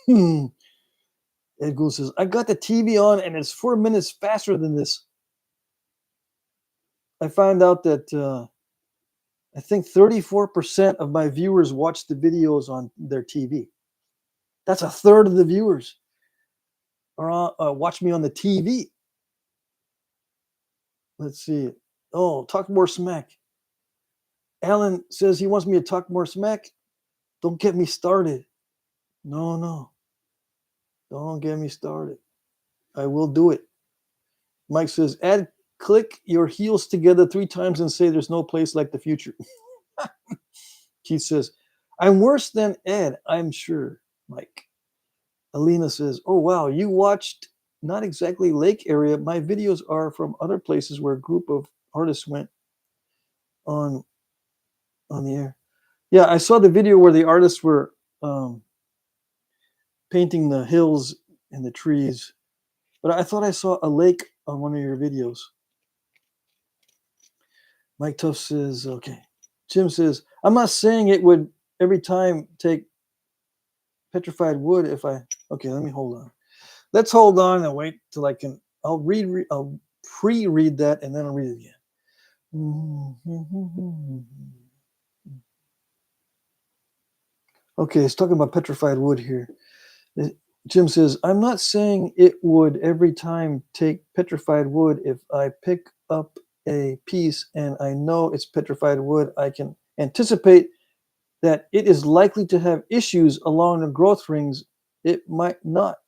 Speaker 1: Ed Gould says, I got the TV on and it's 4 minutes faster than this. I found out that I think 34% of my viewers watch the videos on their TV. That's a third of the viewers are watch me on the TV. Let's see. Oh, talk more smack. Alan says he wants me to talk more smack. Don't get me started. No. Don't get me started. I will do it. Mike says, click your heels together 3 times and say there's no place like the future. Keith says, I'm worse than Ed, I'm sure, Mike. Alina says, oh, wow, you watched not exactly lake area. My videos are from other places where a group of artists went on the air. Yeah, I saw the video where the artists were painting the hills and the trees, but I thought I saw a lake on one of your videos. Mike Tuff says, okay. Jim says, I'm not saying it would every time take petrified wood if I, okay, let me hold on. Let's hold on and wait till I'll pre-read that and then I'll read it again. Okay, it's talking about petrified wood here. Jim says, I'm not saying it would every time take petrified wood. If I pick up a piece and I know it's petrified wood, I can anticipate that it is likely to have issues along the growth rings. It might not.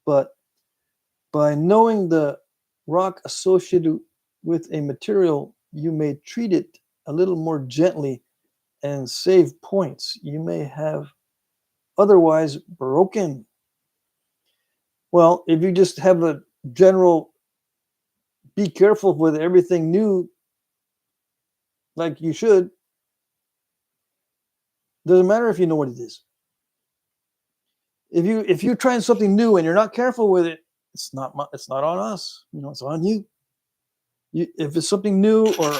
Speaker 1: But by knowing the rock associated with a material, you may treat it a little more gently and save points you may have otherwise broken. Well, if you just have a general be careful with everything new, like you should, doesn't matter if you know what it is. If you're trying something new and you're not careful with it, it's not on us. It's on you. If it's something new, or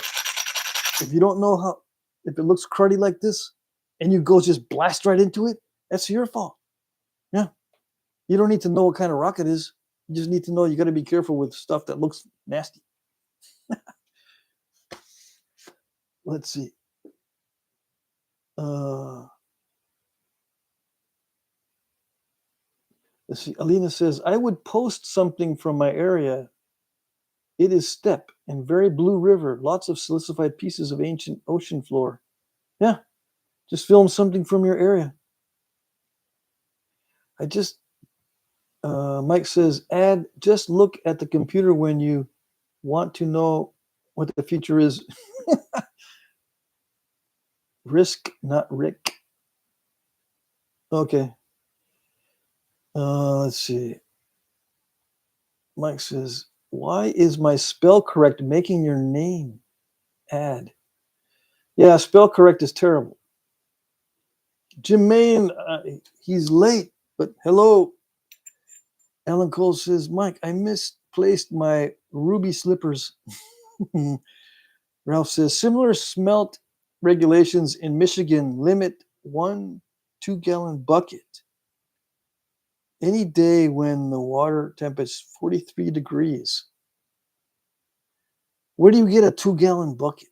Speaker 1: if you don't know how, if it looks cruddy like this, and you go just blast right into it, that's your fault. Yeah, you don't need to know what kind of rock it is. You just need to know you got to be careful with stuff that looks nasty. Let's see. Let's see. Alina says, I would post something from my area. It is steppe and very blue river. Lots of silicified pieces of ancient ocean floor. Yeah, just film something from your area. Mike says, just look at the computer when you want to know what the future is. Risk, not Rick. Okay. Let's see. Mike says, why is my spell correct making your name add? Yeah, spell correct is terrible. Jim Main, he's late, but hello. Alan Cole says, Mike, I misplaced my ruby slippers. Ralph says, similar smelt regulations in Michigan limit 1 2-gallon bucket. Any day when the water temperature is 43 degrees. Where do you get a 2-gallon bucket?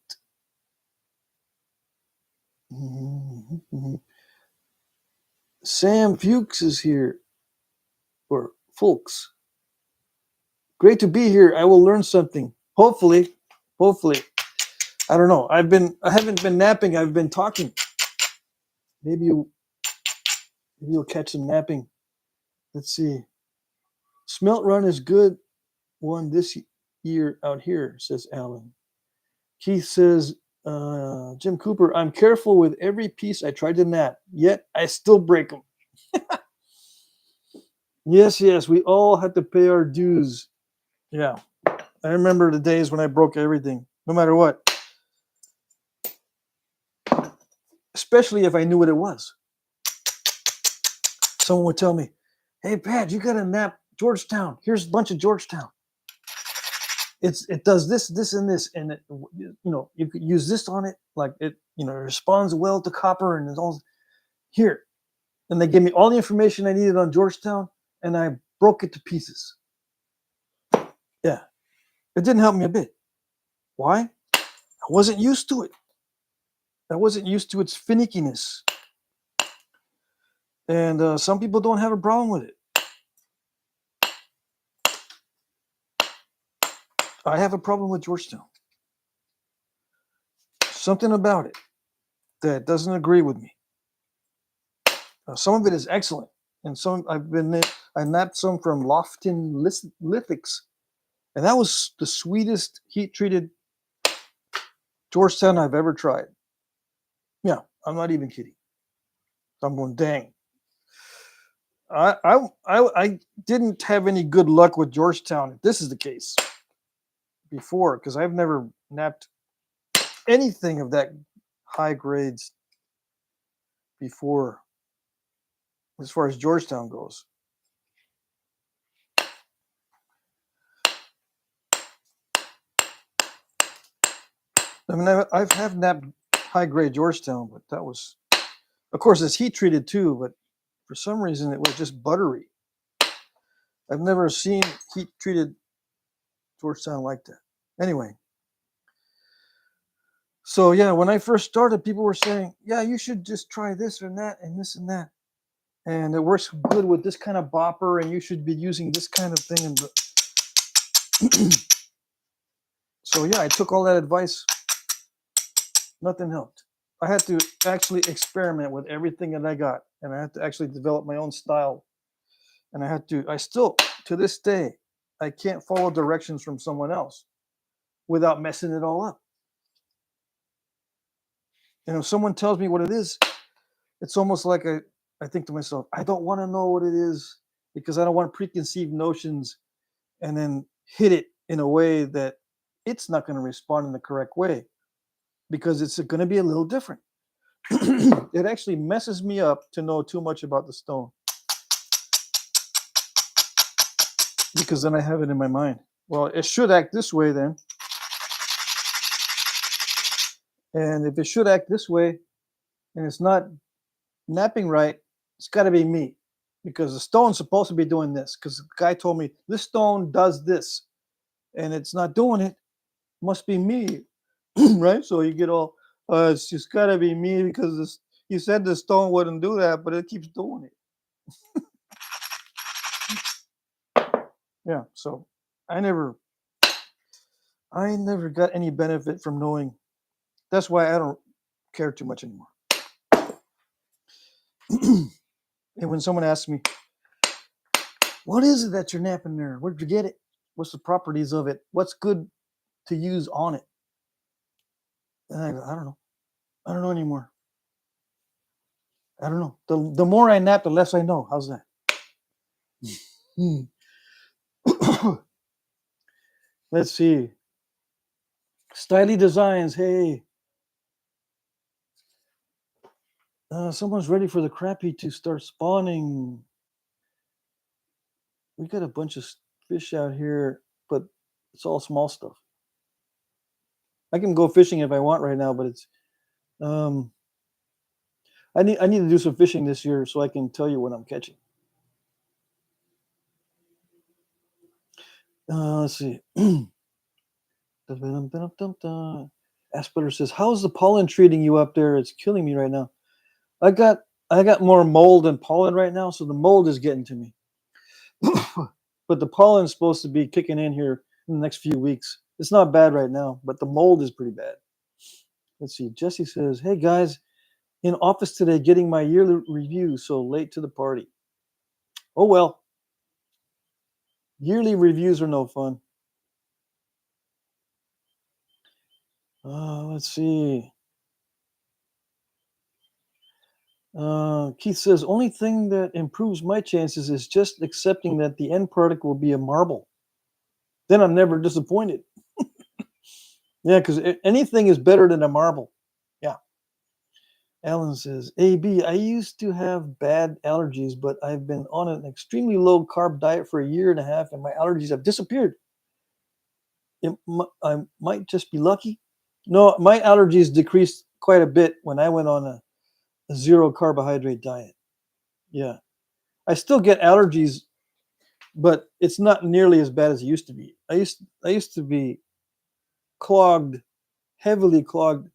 Speaker 1: Mm-hmm. Sam Fuchs is here, or Fulks. Great to be here. I will learn something. Hopefully. I don't know. I haven't been napping. I've been talking. Maybe you'll catch some napping. Let's see. Smelt run is good one this year out here, says Alan. Keith says, Jim Cooper, I'm careful with every piece I try to nap, yet I still break them. Yes, we all had to pay our dues. Yeah, I remember the days when I broke everything, no matter what. Especially if I knew what it was. Someone would tell me, hey, Pat, you got to nap Georgetown. Here's a bunch of Georgetown. It does this, and this, and you could use this on it, like it, it responds well to copper, and it's all here. And they gave me all the information I needed on Georgetown, and I broke it to pieces. Yeah, it didn't help me a bit. Why? I wasn't used to it. I wasn't used to its finickiness. And some people don't have a problem with it. I have a problem with Georgetown. Something about it that doesn't agree with me. Some of it is excellent, and some I napped some from Lofton Lithics, and that was the sweetest heat-treated Georgetown I've ever tried. Yeah, I'm not even kidding. I'm going, dang. I didn't have any good luck with Georgetown, if this is the case, before, because I've never napped anything of that high grades before, as far as Georgetown goes. I mean, I've have napped high grade Georgetown, but that was, of course, it's heat treated too, but for some reason it was just buttery. I've never seen heat treated Georgetown like that. Anyway. So yeah, when I first started, people were saying, yeah, you should just try this or that and this and that. And it works good with this kind of bopper, and you should be using this kind of thing. And so yeah, I took all that advice. Nothing helped. I had to actually experiment with everything that I got, and I had to actually develop my own style. And I still, to this day, I can't follow directions from someone else without messing it all up. And if someone tells me what it is, it's almost like I think to myself, I don't want to know what it is because I don't want preconceived notions and then hit it in a way that it's not going to respond in the correct way because it's going to be a little different. It actually messes me up to know too much about the stone because then I have it in my mind. Well, it should act this way then. And if it should act this way and it's not napping right, it's got to be me because the stone's supposed to be doing this because the guy told me this stone does this and it's not doing it. Must be me, right? So you get all, it's just got to be me because this, you said the stone wouldn't do that, but it keeps doing it. Yeah, so I never got any benefit from knowing. That's why I don't care too much anymore. And when someone asks me, what is it that you're napping there? Where'd you get it? What's the properties of it? What's good to use on it? And I go, I don't know. I don't know anymore. I don't know. The more I nap, the less I know. How's that? Let's see. Styly Designs. Hey. Someone's ready for the crappie to start spawning. We got a bunch of fish out here, but it's all small stuff. I can go fishing if I want right now, but it's I need to do some fishing this year so I can tell you what I'm catching. Let's see. Aspetter says, "How's the pollen treating you up there? It's killing me right now. I got more mold than pollen right now, so the mold is getting to me. But the pollen is supposed to be kicking in here in the next few weeks. It's not bad right now, but the mold is pretty bad." Let's see. Jesse says, "Hey guys, in office today getting my yearly review, so late to the party." Oh well. Yearly reviews are no fun. Let's see. Keith says, only thing that improves my chances is just accepting that the end product will be a marble. Then I'm never disappointed. Yeah, because anything is better than a marble. Yeah. Alan says, AB, I used to have bad allergies, but I've been on an extremely low carb diet for a year and a half, and my allergies have disappeared. I might just be lucky. No, my allergies decreased quite a bit when I went on a zero carbohydrate diet. Yeah. I still get allergies, but it's not nearly as bad as it used to be. I used to be clogged, heavily clogged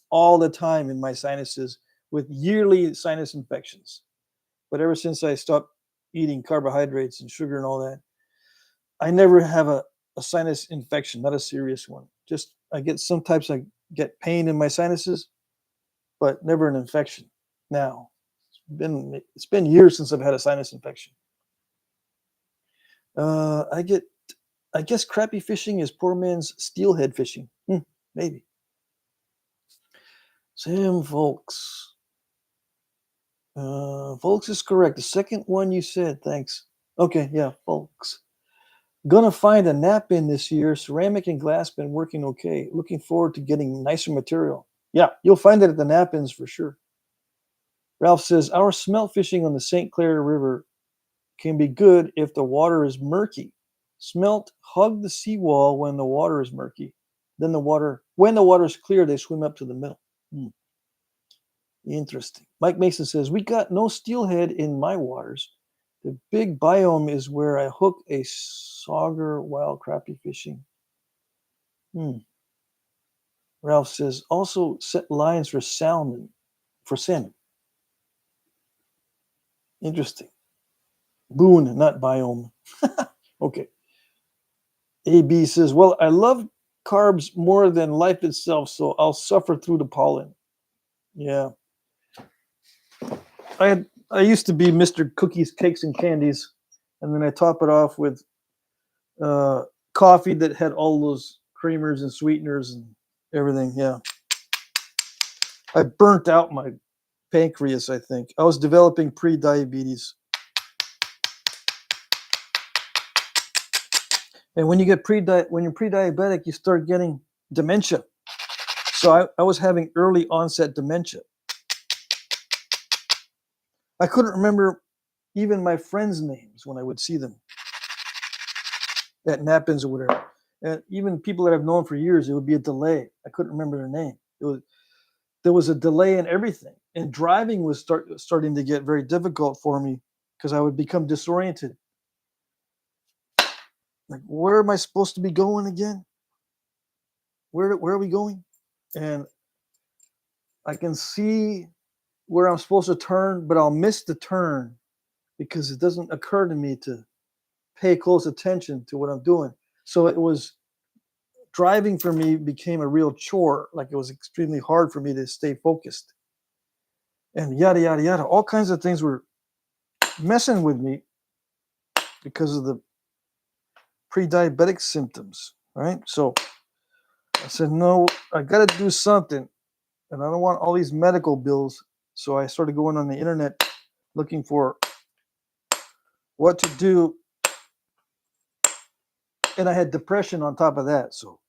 Speaker 1: all the time in my sinuses with yearly sinus infections. But ever since I stopped eating carbohydrates and sugar and all that, I never have a sinus infection, not a serious one. Just I get pain in my sinuses, but never an infection. Now, it's been years since I've had a sinus infection. I guess crappie fishing is poor man's steelhead fishing. Maybe. Sam Volks. Volks is correct. The second one you said, thanks. Okay, yeah, Volks. Gonna find a nap in this year. Ceramic and glass been working okay. Looking forward to getting nicer material. Yeah, you'll find it at the nap-ins for sure. Ralph says, our smelt fishing on the St. Clair River can be good if the water is murky. Smelt hug the seawall when the water is murky. Then when the water is clear, they swim up to the middle. Interesting. Mike Mason says, we got no steelhead in my waters. The big biome is where I hook a sauger while crappie fishing. Ralph says, also set lines for salmon. Interesting. Boone, not biome. Okay. AB says, well, I love carbs more than life itself, so I'll suffer through the pollen. Yeah. I used to be Mr. Cookies, Cakes, and Candies, and then I top it off with coffee that had all those creamers and sweeteners and everything. Yeah. I burnt out my pancreas, I think. I was developing pre-diabetes. And when you get when you're pre-diabetic, you start getting dementia. So I was having early onset dementia. I couldn't remember even my friends' names when I would see them at Knappings or whatever. And even people that I've known for years, it would be a delay. I couldn't remember their name. There was a delay in everything. And driving was starting to get very difficult for me because I would become disoriented. Like, where am I supposed to be going again? Where are we going? And I can see where I'm supposed to turn, but I'll miss the turn because it doesn't occur to me to pay close attention to what I'm doing. So it was driving for me became a real chore. Like it was extremely hard for me to stay focused. And yada, yada, yada. All kinds of things were messing with me because of the pre-diabetic symptoms, right? So I said, no, I got to do something. And I don't want all these medical bills. So I started going on the internet looking for what to do. And I had depression on top of that. So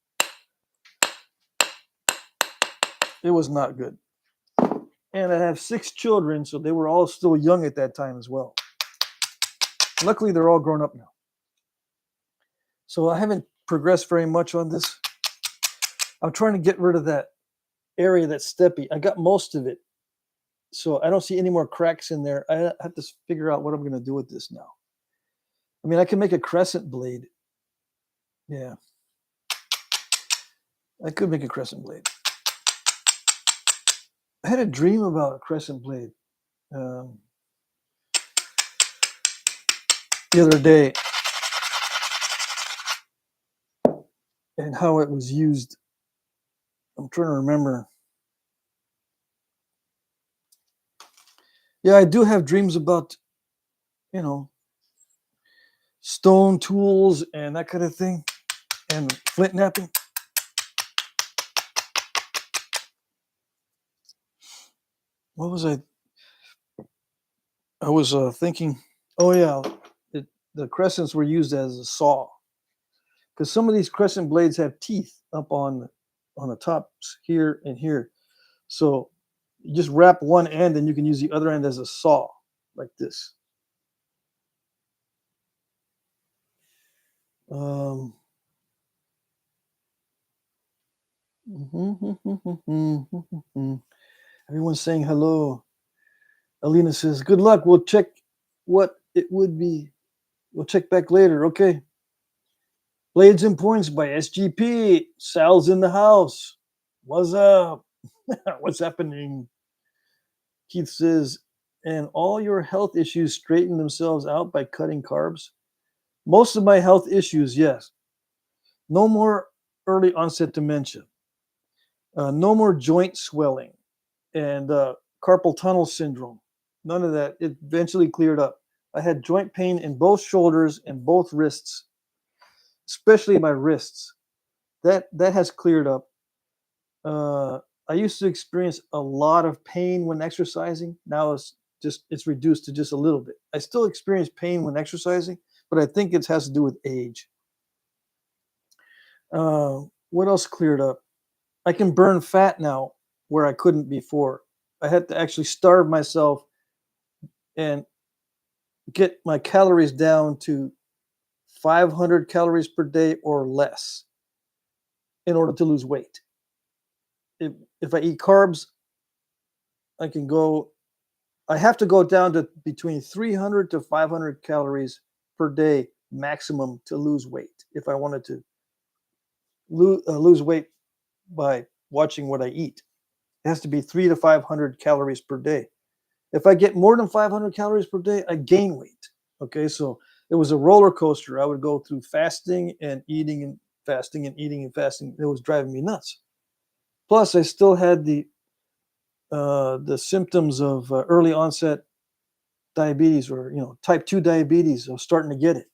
Speaker 1: it was not good. And I have 6 children, so they were all still young at that time as well. Luckily, they're all grown up now. So I haven't progressed very much on this. I'm trying to get rid of that area that's steppy. I got most of it. So I don't see any more cracks in there. I have to figure out what I'm going to do with this now. I mean, I can make a crescent blade. Yeah. I could make a crescent blade. I had a dream about a crescent blade the other day and how it was used. I'm trying to remember. Yeah, I do have dreams about, stone tools and that kind of thing, and Flintknapping. What was I? I was thinking. Oh yeah, the crescents were used as a saw, because some of these crescent blades have teeth up on the tops here and here. So you just wrap one end, and you can use the other end as a saw, like this. Everyone's saying hello. Alina says, good luck. We'll check what it would be. We'll check back later. Okay. Blades and Points by SGP. Sal's in the house. What's up? What's happening? Keith says, and all your health issues straighten themselves out by cutting carbs? Most of my health issues, yes. No more early onset dementia. No more joint swelling and carpal tunnel syndrome. None of that. It eventually cleared up. I had joint pain in both shoulders and both wrists, especially my wrists. That has cleared up. I used to experience a lot of pain when exercising. Now it's reduced to just a little bit. I still experience pain when exercising, but I think it has to do with age. What else cleared up? I can burn fat now where I couldn't before. I had to actually starve myself and get my calories down to 500 calories per day or less in order to lose weight. If I eat carbs, I have to go down to between 300 to 500 calories per day maximum to lose weight if I wanted to lose weight by watching what I eat. It has to be 300 to 500 calories per day. If I get more than 500 calories per day, I gain weight. Okay, so it was a roller coaster. I would go through fasting and eating and fasting and eating and fasting. It was driving me nuts. Plus, I still had the symptoms of early onset diabetes, or type 2 diabetes. I was starting to get it.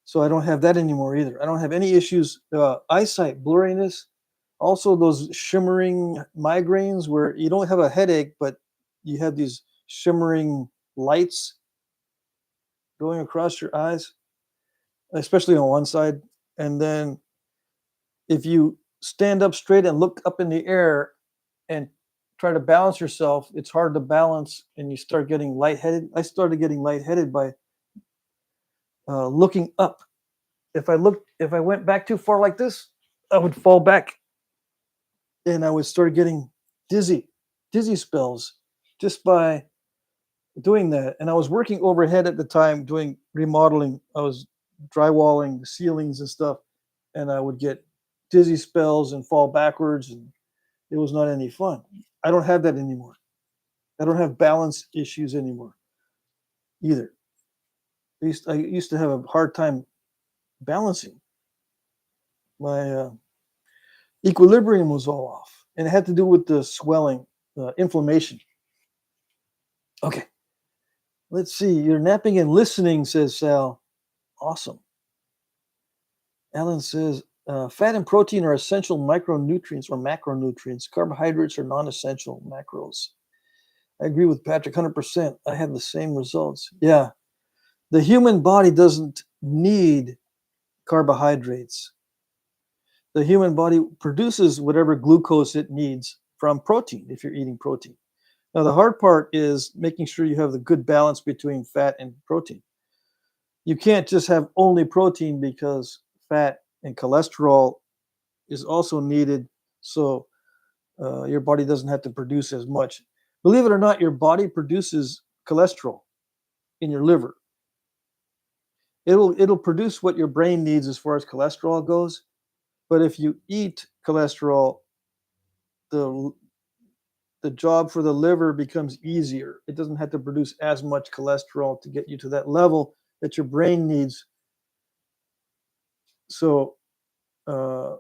Speaker 1: So I don't have that anymore either. I don't have any issues. Eyesight, blurriness, also those shimmering migraines where you don't have a headache, but you have these shimmering lights going across your eyes, especially on one side. And then if you stand up straight and look up in the air and try to balance yourself, it's hard to balance and you start getting lightheaded. I started getting lightheaded by looking up. If I went back too far like this, I would fall back and I would start getting dizzy spells just by doing that. And I was working overhead at the time doing remodeling. I was drywalling the ceilings and stuff, and I would get dizzy spells and fall backwards, and it was not any fun. I don't have that anymore. I don't have balance issues anymore either. I used to have a hard time balancing. My equilibrium was all off, and it had to do with the swelling, inflammation. Okay, let's see. You're napping and listening, says Sal. Awesome. Alan says, fat and protein are essential micronutrients or macronutrients. Carbohydrates are non-essential macros. I agree with Patrick 100%. I have the same results. Yeah. The human body doesn't need carbohydrates. The human body produces whatever glucose it needs from protein if you're eating protein. Now, the hard part is making sure you have the good balance between fat and protein. You can't just have only protein because fat and cholesterol is also needed, so your body doesn't have to produce as much. Believe it or not, your body produces cholesterol in your liver. It'll produce what your brain needs as far as cholesterol goes, but if you eat cholesterol, the job for the liver becomes easier. It doesn't have to produce as much cholesterol to get you to that level that your brain needs. So I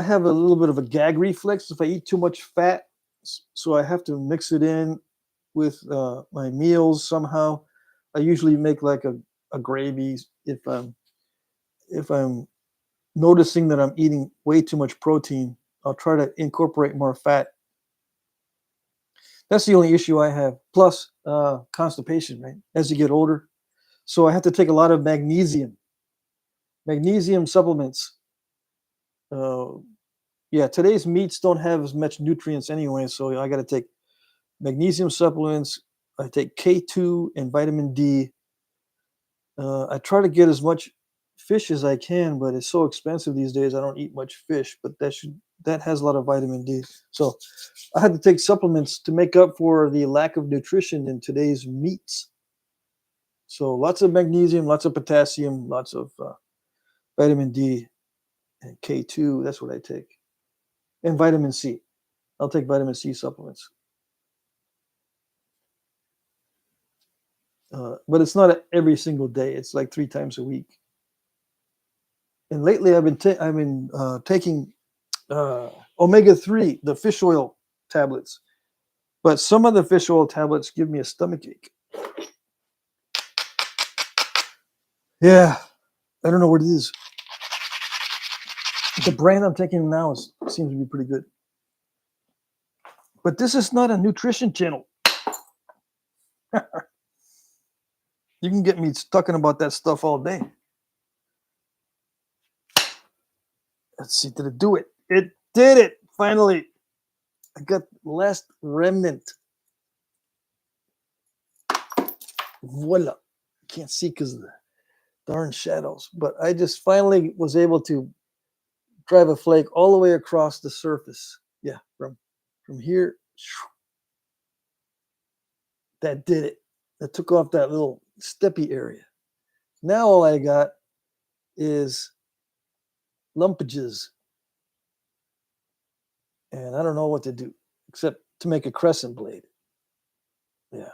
Speaker 1: have a little bit of a gag reflex if I eat too much fat, so I have to mix it in with my meals somehow. I usually make like a gravy if I'm noticing that I'm eating way too much protein. I'll try to incorporate more fat. That's the only issue I have. Plus constipation, right? As you get older, so I have to take a lot of magnesium supplements. Yeah, today's meats don't have as much nutrients anyway, so I got to take magnesium supplements. I take K2 and vitamin D. I try to get as much fish as I can, but it's so expensive these days. I don't eat much fish, but that has a lot of vitamin D. So I had to take supplements to make up for the lack of nutrition in today's meats. So lots of magnesium, lots of potassium, lots of vitamin D and K2. That's what I take. And vitamin C. I'll take vitamin C supplements. But it's not every single day. It's like 3 times a week. And lately, I've been taking omega-3, the fish oil tablets. But some of the fish oil tablets give me a stomach ache. Yeah, I don't know what it is. The brand I'm taking now seems to be pretty good. But this is not a nutrition channel. You can get me talking about that stuff all day. Let's see, did it do it? It did it, finally. I got last remnant. Voila. Can't see because of the darn shadows, but I just finally was able to drive a flake all the way across the surface. Yeah, from here. That did it. That took off that little steppy area. Now all I got is lumpages. And I don't know what to do except to make a crescent blade. Yeah.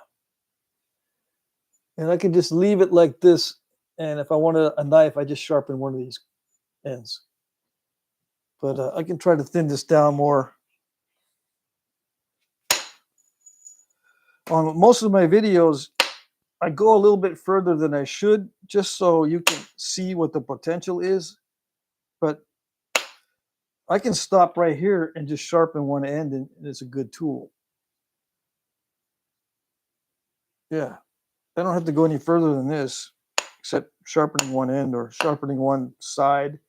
Speaker 1: And I can just leave it like this. And if I want a knife, I just sharpen one of these ends. But I can try to thin this down more. On most of my videos, I go a little bit further than I should, just so you can see what the potential is. But I can stop right here and just sharpen one end, and it's a good tool. Yeah, I don't have to go any further than this, except sharpening one end or sharpening one side.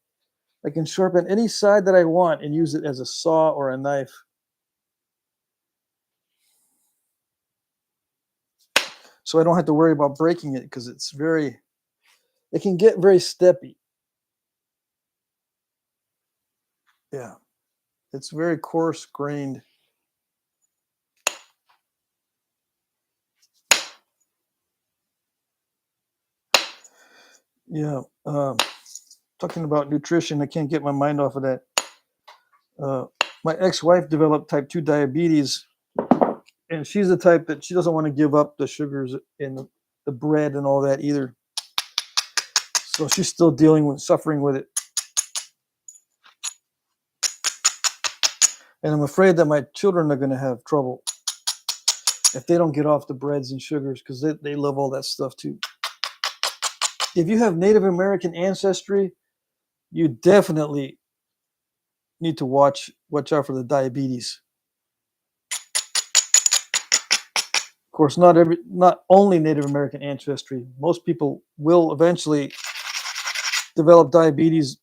Speaker 1: I can sharpen any side that I want and use it as a saw or a knife. So I don't have to worry about breaking it, because it can get very steppy. Yeah, it's very coarse grained. Yeah, talking about nutrition, I can't get my mind off of that. My ex-wife developed type 2 diabetes, and she's the type that she doesn't want to give up the sugars in the bread and all that either. So she's still suffering with it. And I'm afraid that my children are going to have trouble if they don't get off the breads and sugars, because they love all that stuff too. If you have Native American ancestry, you definitely need to watch out for the diabetes. Of course, not only Native American ancestry. Most people will eventually develop diabetes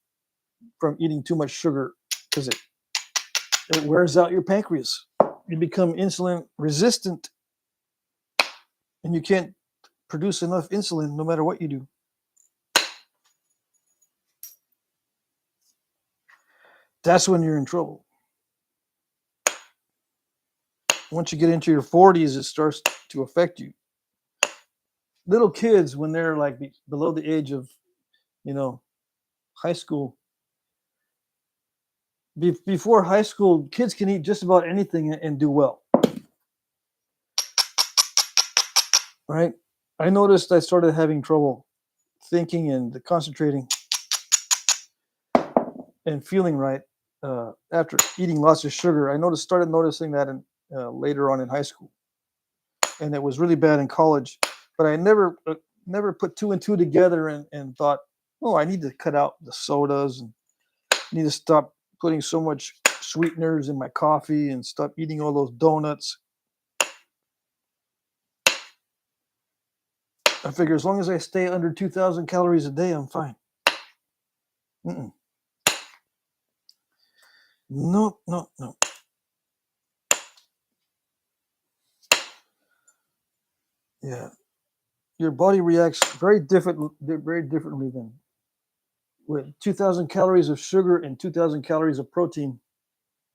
Speaker 1: from eating too much sugar, because it wears out your pancreas. You become insulin resistant, and you can't produce enough insulin no matter what you do. That's when you're in trouble. Once you get into your 40s, it starts to affect you. Little kids, when they're like below the age of, high school, before high school, kids can eat just about anything and do well. Right? I noticed I started having trouble thinking and concentrating and feeling right after eating lots of sugar. I started noticing that later on in high school, and it was really bad in college. But I never put two and two together and thought, oh, I need to cut out the sodas and need to stop putting so much sweeteners in my coffee and stop eating all those donuts. I figure as long as I stay under 2,000 calories a day, I'm fine. No. Yeah, your body reacts very differently than with 2,000 calories of sugar and 2,000 calories of protein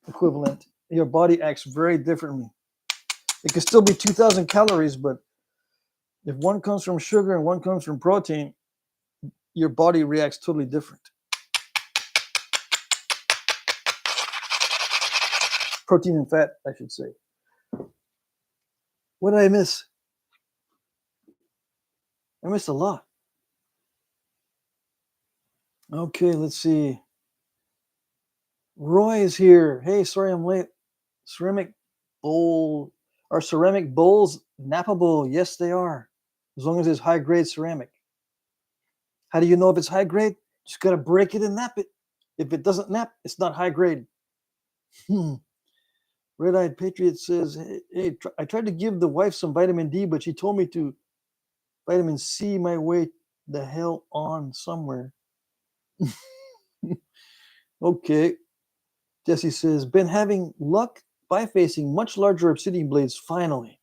Speaker 1: equivalent. Your body acts very differently. It can still be 2,000 calories, but if one comes from sugar and one comes from protein, your body reacts totally different. Protein and fat, I should say. What did I miss? I missed a lot. Okay, let's see. Roy is here. Hey, sorry I'm late. Ceramic bowl. Are ceramic bowls nappable? Yes, they are. As long as it's high-grade ceramic. How do you know if it's high-grade? Just got to break it and nap it. If it doesn't nap, it's not high-grade. Red-Eyed Patriot says, hey, I tried to give the wife some vitamin D, but she told me to vitamin C my way the hell on somewhere. Okay. Jesse says, been having luck bifacing much larger obsidian blades finally.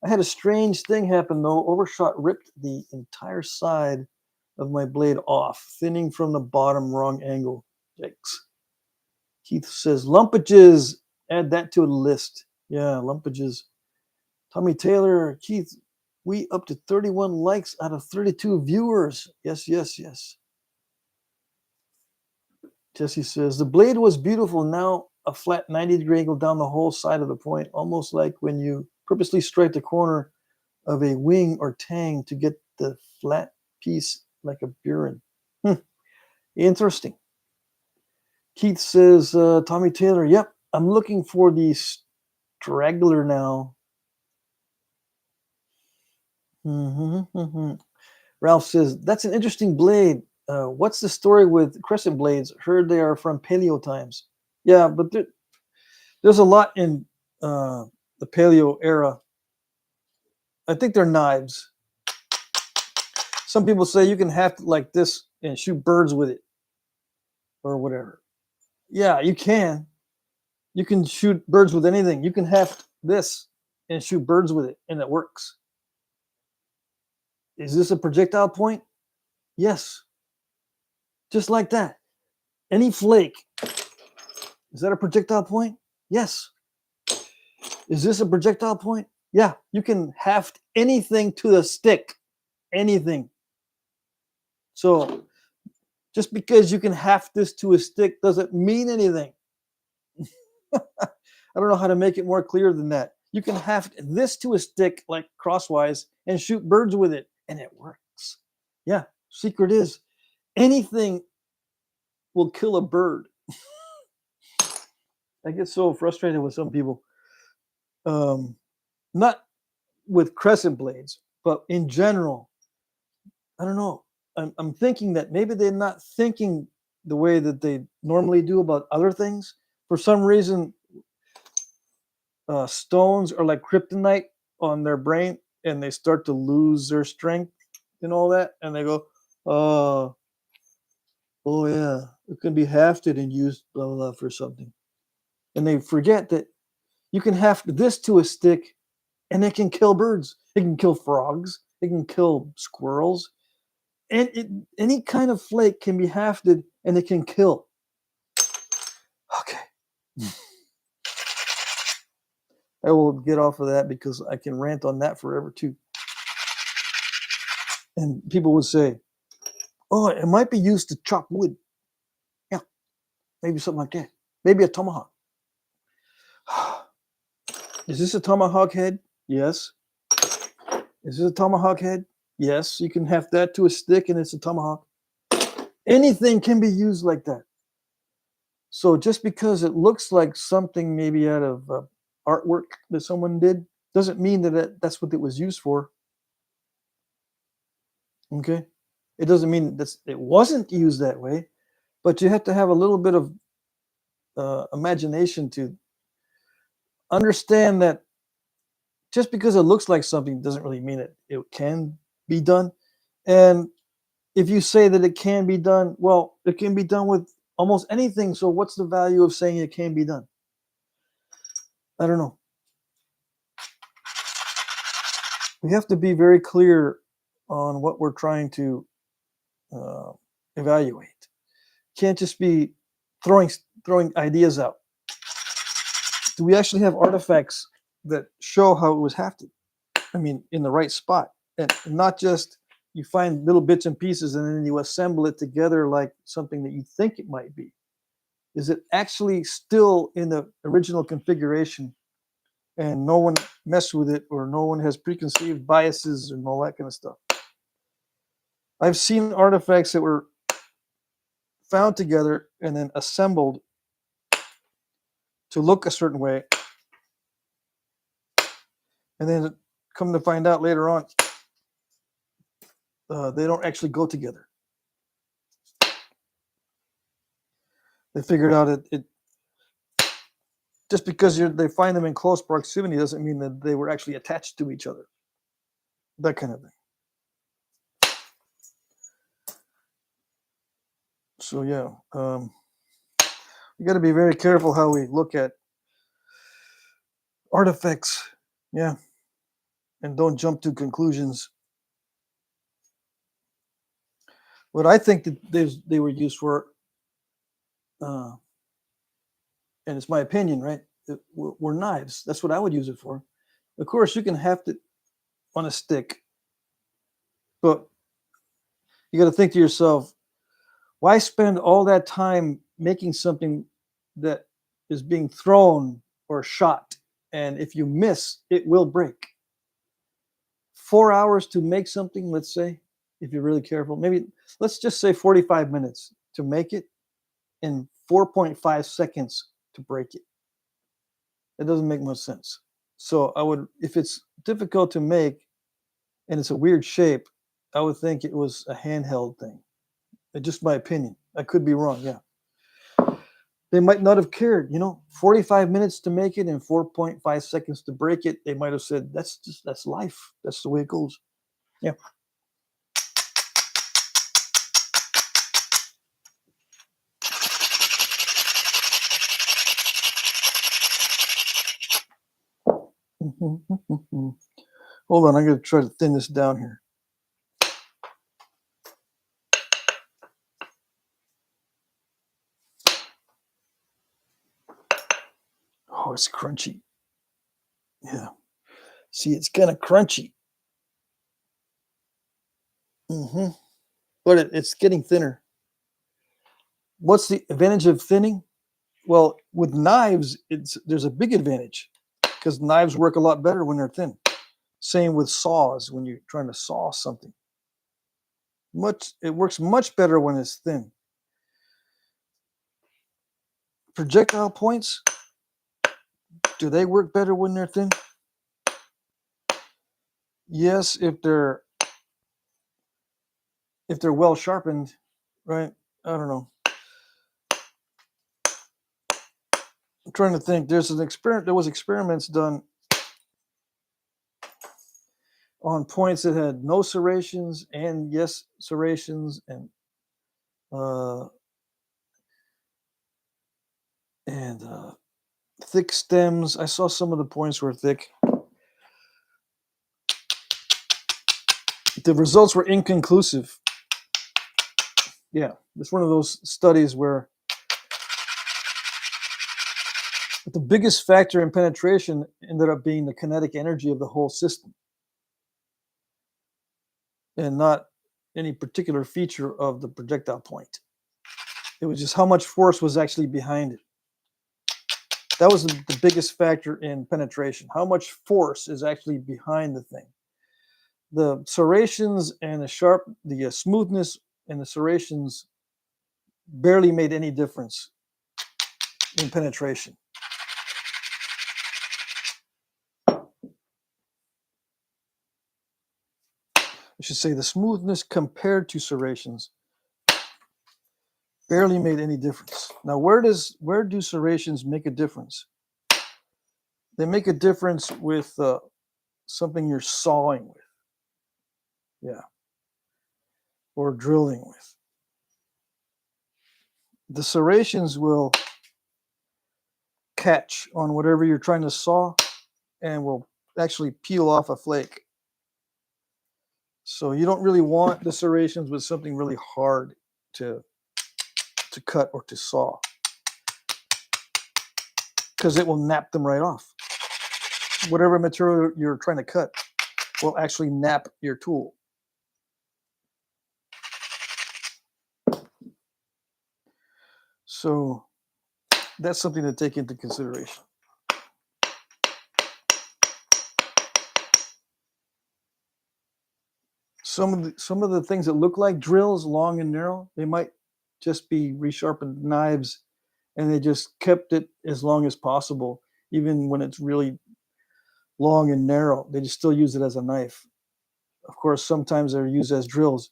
Speaker 1: I had a strange thing happen though. Overshot ripped the entire side of my blade off, thinning from the bottom, wrong angle. Yikes. Keith says, lumpages, add that to the list. Yeah, lumpages. Tommy Taylor, Keith, we up to 31 likes out of 32 viewers. Yes. Jesse says, the blade was beautiful. Now a flat 90-degree angle down the whole side of the point, almost like when you purposely strike the corner of a wing or tang to get the flat piece like a burin. Interesting. Keith says, Tommy Taylor, yep, I'm looking for the straggler now. Ralph says, that's an interesting blade. What's the story with crescent blades? Heard they are from paleo times. Yeah, but there's a lot in the paleo era. I think they're knives. Some people say you can haft it like this and shoot birds with it or whatever. Yeah, you can. You can shoot birds with anything. You can haft this and shoot birds with it, and it works. Is this a projectile point? Yes. Just like that. Any flake. Is that a projectile point? Yes. Is this a projectile point? Yeah. You can haft anything to the stick. Anything. So just because you can haft this to a stick doesn't mean anything. I don't know how to make it more clear than that. You can haft this to a stick like crosswise and shoot birds with it, and it works. Yeah. Secret is anything will kill a bird. I get so frustrated with some people. Not with crescent blades, but in general. I don't know. I'm thinking that maybe they're not thinking the way that they normally do about other things. For some reason, stones are like kryptonite on their brain, and they start to lose their strength and all that, and they go, oh yeah, it can be hafted and used blah blah blah for something, and they forget that you can haft this to a stick, and it can kill birds, it can kill frogs, it can kill squirrels, and any kind of flake can be hafted and it can kill. Okay. I will get off of that because I can rant on that forever too. And people would say, oh, it might be used to chop wood. Yeah, maybe something like that. Maybe a tomahawk. Is this a tomahawk head? Yes. Is this a tomahawk head? Yes. You can have that to a stick and it's a tomahawk. Anything can be used like that. So just because it looks like something maybe out of artwork that someone did doesn't mean that that's what it was used for. Okay? It doesn't mean that it wasn't used that way, but you have to have a little bit of imagination to understand that just because it looks like something doesn't really mean it can be done. And if you say that it can be done, well, it can be done with almost anything. So what's the value of saying it can be done? I don't know. We have to be very clear on what we're trying to evaluate. Can't just be throwing ideas out. Do we actually have artifacts that show how it was hafted? I mean, in the right spot, and not just you find little bits and pieces and then you assemble it together like something that you think it might be. Is it actually still in the original configuration and no one messed with it or no one has preconceived biases and all that kind of stuff? I've seen artifacts that were found together and then assembled to look a certain way, and then come to find out later on they don't actually go together. They figured out it just because they find them in close proximity doesn't mean that they were actually attached to each other. That kind of thing. So yeah, we got to be very careful how we look at artifacts. Yeah, and don't jump to conclusions. What I think that they were used for, and it's my opinion, right? Were knives. That's what I would use it for. Of course, you can haft it on a stick, but you got to think to yourself, why spend all that time making something that is being thrown or shot, and if you miss, it will break. 4 hours to make something, let's say, if you're really careful, maybe let's just say 45 minutes to make it and 4.5 seconds to break it. It doesn't make much sense. So I would, if it's difficult to make and it's a weird shape, I would think it was a handheld thing. It's just my opinion. I could be wrong, yeah. They might not have cared, 45 minutes to make it and 4.5 seconds to break it. They might have said, that's life. That's the way it goes. Yeah. Hold on, I'm going to try to thin this down here. Oh, it's crunchy. Yeah. See, it's kind of crunchy. But it's getting thinner. What's the advantage of thinning? Well, with knives, there's a big advantage because knives work a lot better when they're thin. Same with saws when you're trying to saw something. It works much better when it's thin. Projectile points, do they work better when they're thin? Yes, if they're well sharpened, right? I don't know. I'm trying to think. There was experiments done on points that had no serrations and yes serrations and thick stems. I saw some of the points were thick. The results were inconclusive. Yeah, it's one of those studies where the biggest factor in penetration ended up being the kinetic energy of the whole system and not any particular feature of the projectile point. It was just how much force was actually behind it. That was the biggest factor in penetration. How much force is actually behind the thing? The serrations and the smoothness and the serrations barely made any difference in penetration. I should say the smoothness compared to serrations barely made any difference. Now, where do serrations make a difference? They make a difference with something you're sawing with, yeah, or drilling with. The serrations will catch on whatever you're trying to saw and will actually peel off a flake. So you don't really want the serrations with something really hard to cut or to saw, because it will nap them right off. Whatever material you're trying to cut will actually nap your tool. So that's something to take into consideration. Some of the things that look like drills, long and narrow, they might just be resharpened knives, and they just kept it as long as possible, even when it's really long and narrow. They just still use it as a knife. Of course, sometimes they're used as drills.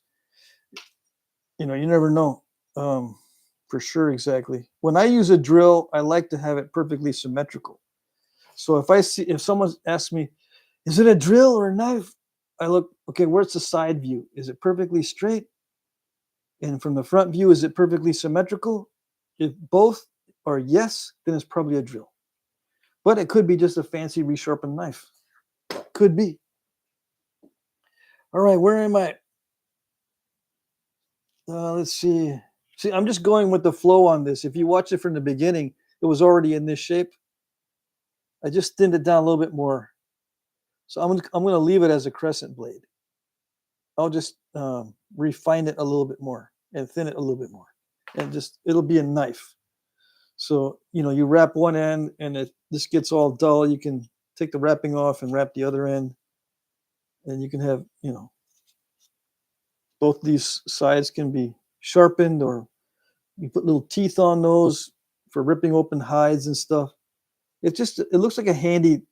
Speaker 1: You never know for sure exactly. When I use a drill, I like to have it perfectly symmetrical. So if someone asks me, is it a drill or a knife? I look, okay, where's the side view? Is it perfectly straight? And from the front view, is it perfectly symmetrical? If both are yes, then it's probably a drill. But it could be just a fancy resharpened knife. Could be. All right, where am I? Let's see. See, I'm just going with the flow on this. If you watch it from the beginning, it was already in this shape. I just thinned it down a little bit more. So I'm going to leave it as a crescent blade. I'll just refine it a little bit more and thin it a little bit more. And it'll be a knife. So, you wrap one end and this gets all dull. You can take the wrapping off and wrap the other end. And you can have, both these sides can be sharpened, or you put little teeth on those for ripping open hides and stuff. It looks like a handy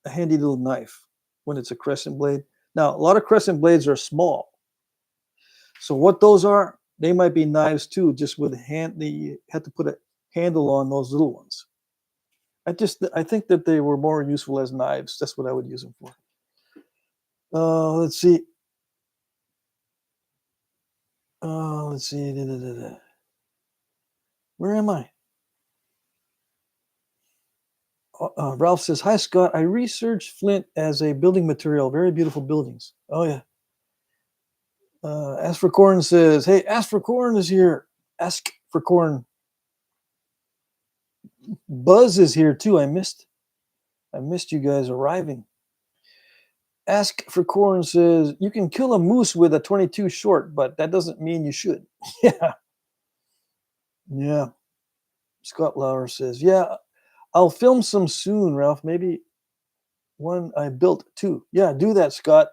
Speaker 1: little knife when it's a crescent blade. Now, a lot of crescent blades are small. So what those are, they might be knives too, just with a hand. You have to put a handle on those little ones. I think that they were more useful as knives. That's what I would use them for. Let's see. Let's see. Where am I? Ralph says, "Hi, Scott. I researched flint as a building material. Very beautiful buildings." Oh, yeah. Ask for Corn says, "Hey, Ask for Corn is here. Ask for Corn. Buzz is here too. I missed you guys arriving." Ask for Corn says, "You can kill a moose with a 22 short, but that doesn't mean you should." Yeah. Yeah. Scott Lauer says, "Yeah, I'll film some soon, Ralph. Maybe one I built too." Yeah, do that, Scott.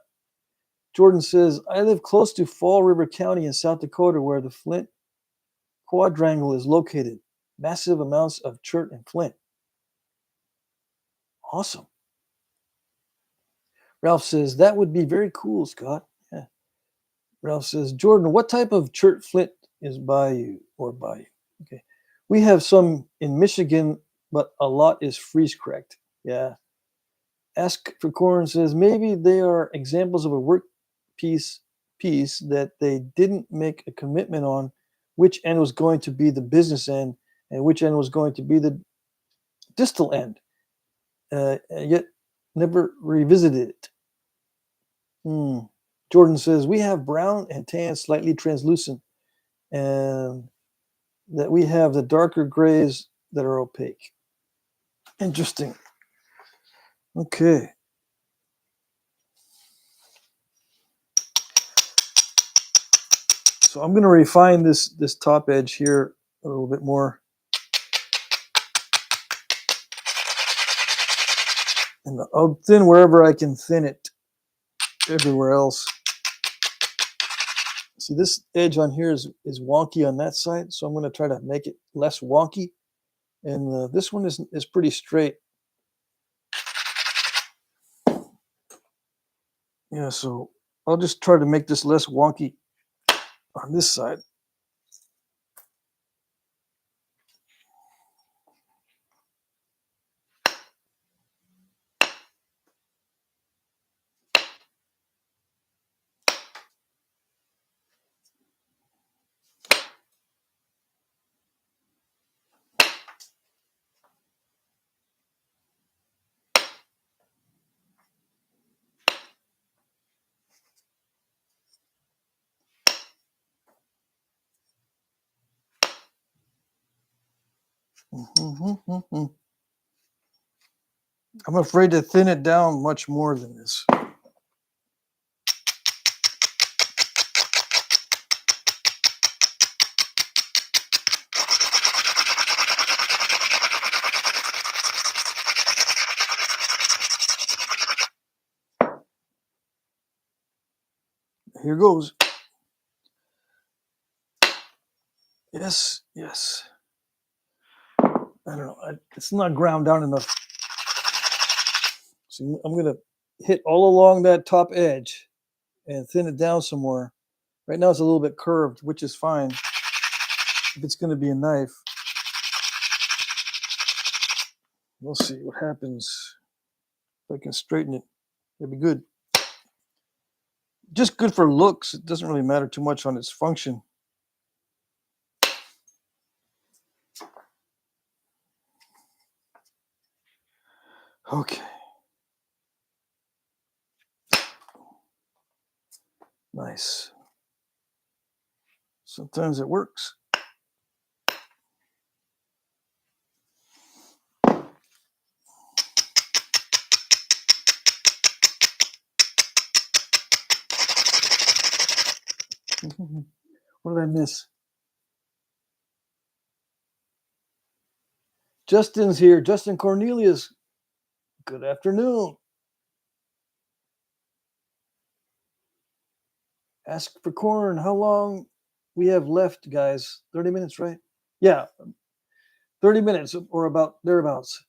Speaker 1: Jordan says, "I live close to Fall River County in South Dakota, where the Flint Quadrangle is located. Massive amounts of chert and flint." Awesome. Ralph says, "That would be very cool, Scott." Yeah. Ralph says, "Jordan, what type of chert flint is by you or by you?" Okay. We have some in Michigan, but a lot is freeze cracked. Yeah. Ask for Corn says, "Maybe they are examples of a work piece that they didn't make a commitment on which end was going to be the business end and which end was going to be the distal end, and yet never revisited it." Jordan says, "We have brown and tan, slightly translucent, and that we have the darker grays that are opaque." Interesting. Okay. So I'm going to refine this top edge here a little bit more. And I'll thin wherever I can thin it. Everywhere else. See, this edge on here is wonky on that side, so I'm going to try to make it less wonky. And this one is pretty straight. Yeah, so I'll just try to make this less wonky on this side. I'm afraid to thin it down much more than this. Here goes. Yes, yes. I don't know. It's not ground down enough. So I'm going to hit all along that top edge and thin it down some more. Right now it's a little bit curved, which is fine if it's going to be a knife. We'll see what happens. If I can straighten it, it'd be good. Just good for looks. It doesn't really matter too much on its function. Okay. Nice. Sometimes it works. What did I miss? Justin's here. Justin Cornelius. Good afternoon. Ask for corn. How long we have left, guys? 30 minutes, right? Yeah, 30 minutes or about thereabouts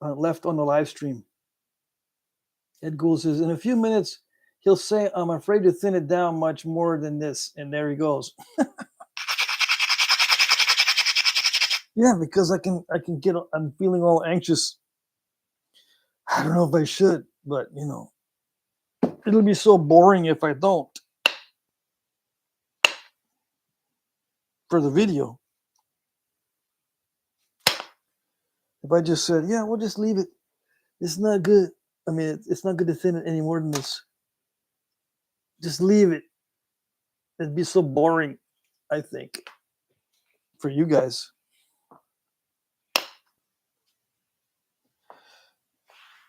Speaker 1: left on the live stream. Ed Gould says, in a few minutes, he'll say, I'm afraid to thin it down much more than this. And there he goes. Yeah, because I'm feeling all anxious. I don't know if I should, but it'll be so boring if I don't for the video. If I just said, yeah, we'll just leave it. It's not good. I mean, it's not good to thin it any more than this. Just leave it. It'd be so boring, I think, for you guys.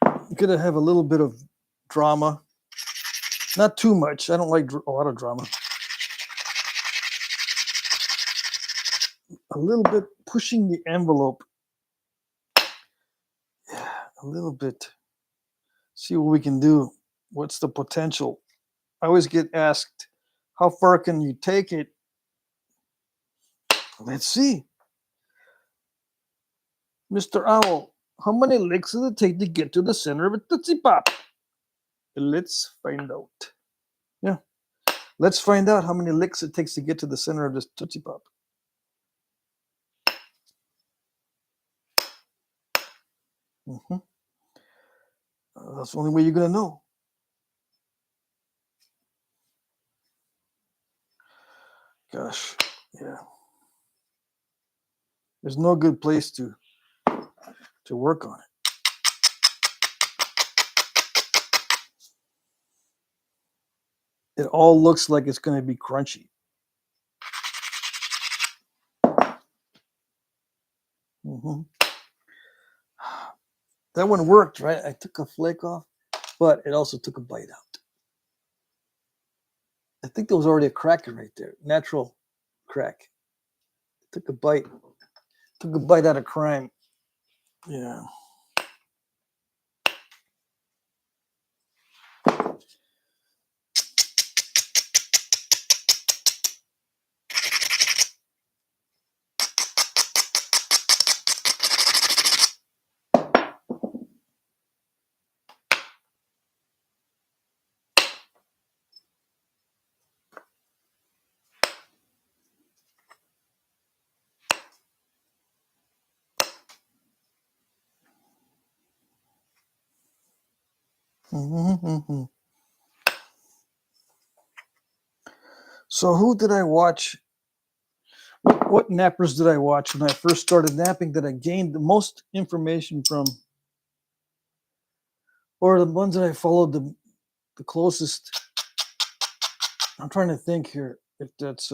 Speaker 1: You could have a little bit of drama. Not too much. I don't like a lot of drama. A little bit pushing the envelope. Yeah, a little bit. See what we can do. What's the potential? I always get asked, how far can you take it? Let's see. Mr. Owl, how many licks does it take to get to the center of a Tootsie Pop? Let's find out. Yeah. Let's find out how many licks it takes to get to the center of this Tootsie Pop. That's the only way you're going to know. Gosh, yeah. There's no good place to work on it. It all looks like it's going to be crunchy. That one worked, right? I took a flake off, but it also took a bite out. I think there was already a cracker right there. Natural crack. Took a bite. Took a bite out of crime. Yeah. So who did I watch? What nappers did I watch when I first started napping that I gained the most information from? Or the ones that I followed the closest? I'm trying to think here if that's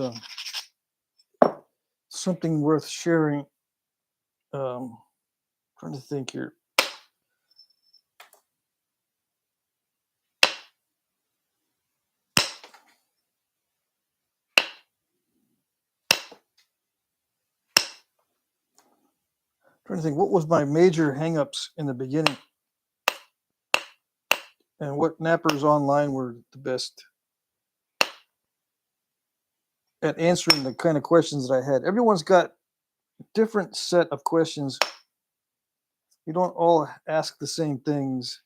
Speaker 1: something worth sharing. Trying to think here. Trying to think what was my major hangups in the beginning, and what nappers online were the best at answering the kind of questions that I had. Everyone's got a different set of questions. You don't all ask the same things.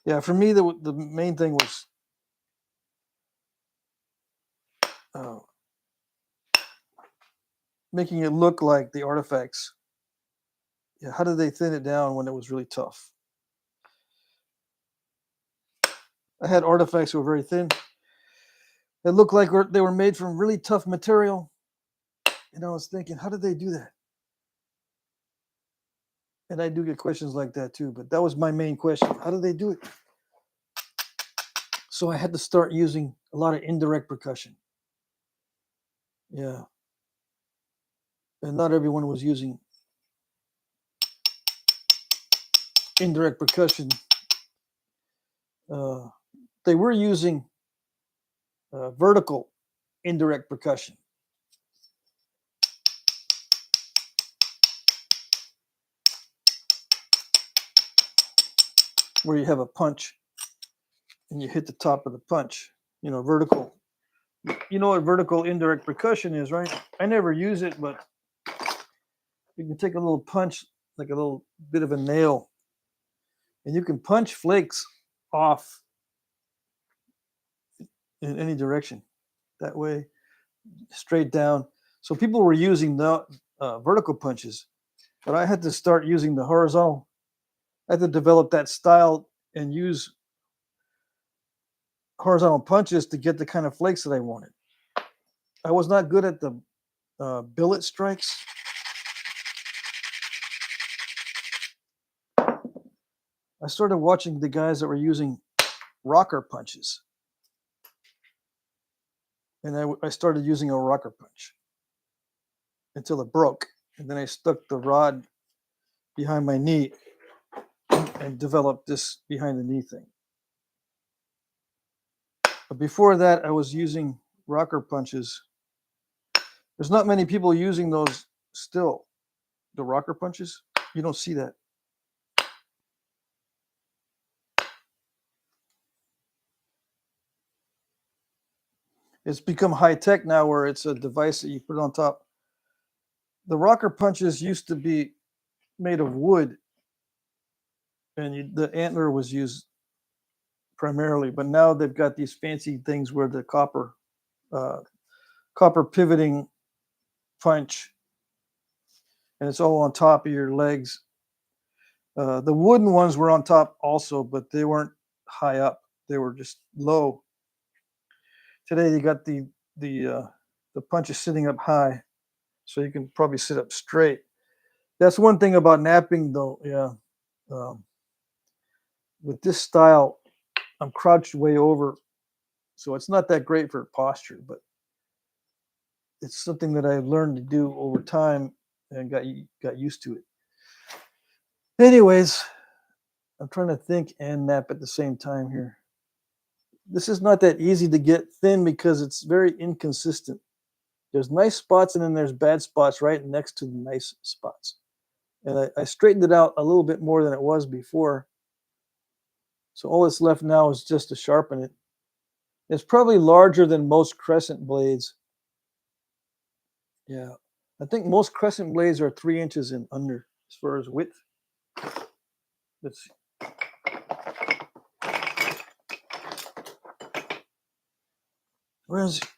Speaker 1: Yeah, for me, the main thing was making it look like the artifacts. Yeah, how did they thin it down when it was really tough? I had artifacts that were very thin. It looked like they were made from really tough material. And I was thinking, how did they do that? And I do get questions like that too, but that was my main question. How did they do it? So I had to start using a lot of indirect percussion. Yeah. And not everyone was using indirect percussion. They were using vertical indirect percussion. Where you have a punch and you hit the top of the punch, vertical. You know what vertical indirect percussion is, right? I never use it, but you can take a little punch, like a little bit of a nail, and you can punch flakes off in any direction. That way, straight down. So people were using the vertical punches, but I had to start using the horizontal. I had to develop that style and use horizontal punches to get the kind of flakes that I wanted. I was not good at the billet strikes. I started watching the guys that were using rocker punches. And I started using a rocker punch until it broke. And then I stuck the rod behind my knee and developed this behind the knee thing. But before that, I was using rocker punches. There's not many people using those still, the rocker punches. You don't see that. It's become high tech now where it's a device that you put on top. The rocker punches used to be made of wood, and the antler was used primarily, but now they've got these fancy things where the copper pivoting punch, and it's all on top of your legs. The wooden ones were on top also, but they weren't high up. They were just low. Today you got the punches sitting up high, so you can probably sit up straight. That's one thing about napping, though. Yeah, with this style, I'm crouched way over, so it's not that great for posture, but it's something that I've learned to do over time and got used to it. Anyways, I'm trying to think and nap at the same time here. This is not that easy to get thin because it's very inconsistent. There's nice spots and then there's bad spots right next to the nice spots. And I straightened it out a little bit more than it was before. So all that's left now is just to sharpen it. It's probably larger than most crescent blades. Yeah, I think most crescent blades are 3 inches and under as far as width. Let's see. Where is it?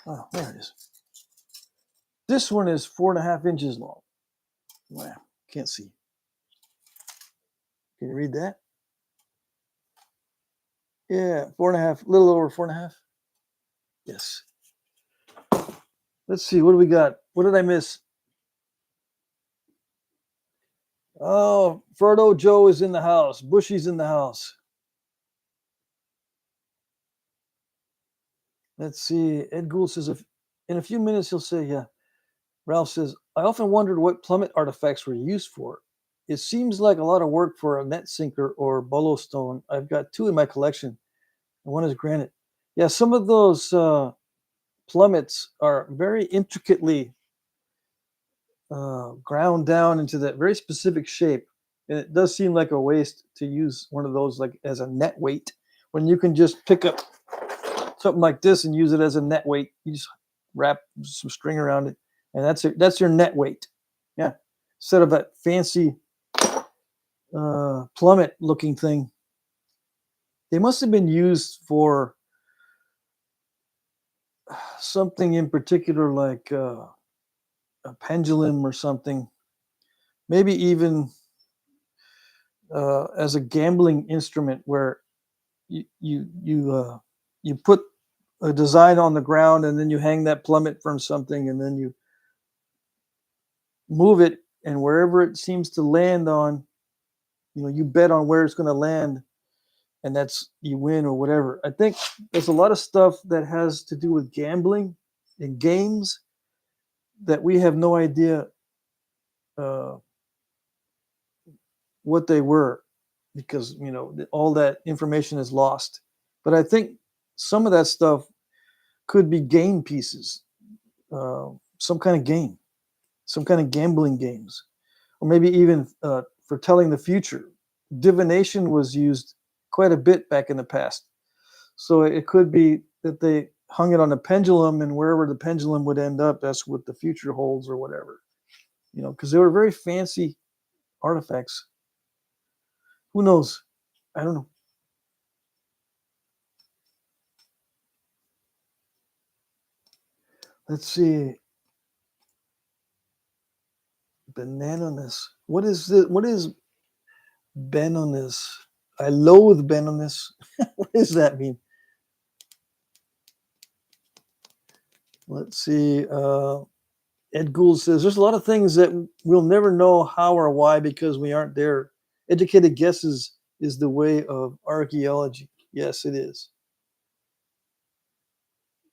Speaker 1: Oh, there it is. This one is 4.5 inches long. Wow, can't see. Can you read that? Yeah, 4.5, a little over 4.5. Yes. Let's see, what do we got? What did I miss? Oh, Ferdo Joe is in the house. Bushy's in the house. Let's see. Ed Gould says, in a few minutes he'll say, yeah. Ralph says, I often wondered what plummet artifacts were used for. It seems like a lot of work for a net sinker or bolo stone. I've got 2 in my collection, and one is granite. Yeah, some of those plummets are very intricately ground down into that very specific shape. And it does seem like a waste to use one of those like as a net weight when you can just pick up something like this and use it as a net weight. You just wrap some string around it, and that's your net weight. Yeah, instead of that fancy plummet looking thing. They must have been used for something in particular, like a pendulum or something. Maybe even as a gambling instrument, where you put a design on the ground and then you hang that plummet from something and then you move it, and wherever it seems to land on, you bet on where it's going to land, and that's you win or whatever. I think there's a lot of stuff that has to do with gambling in games that we have no idea what they were, because all that information is lost. But I think some of that stuff could be game pieces, some kind of game, some kind of gambling games, or maybe even for telling the future. Divination was used quite a bit back in the past. So it could be that they hung it on a pendulum, and wherever the pendulum would end up, that's what the future holds or whatever. Because they were very fancy artifacts. Who knows? I don't know. Let's see. Bananoness. What is this? What is banoness? I loathe banoness. What does that mean? Let's see. Ed Gould says there's a lot of things that we'll never know how or why because we aren't there. Educated guesses is the way of archaeology. Yes, it is.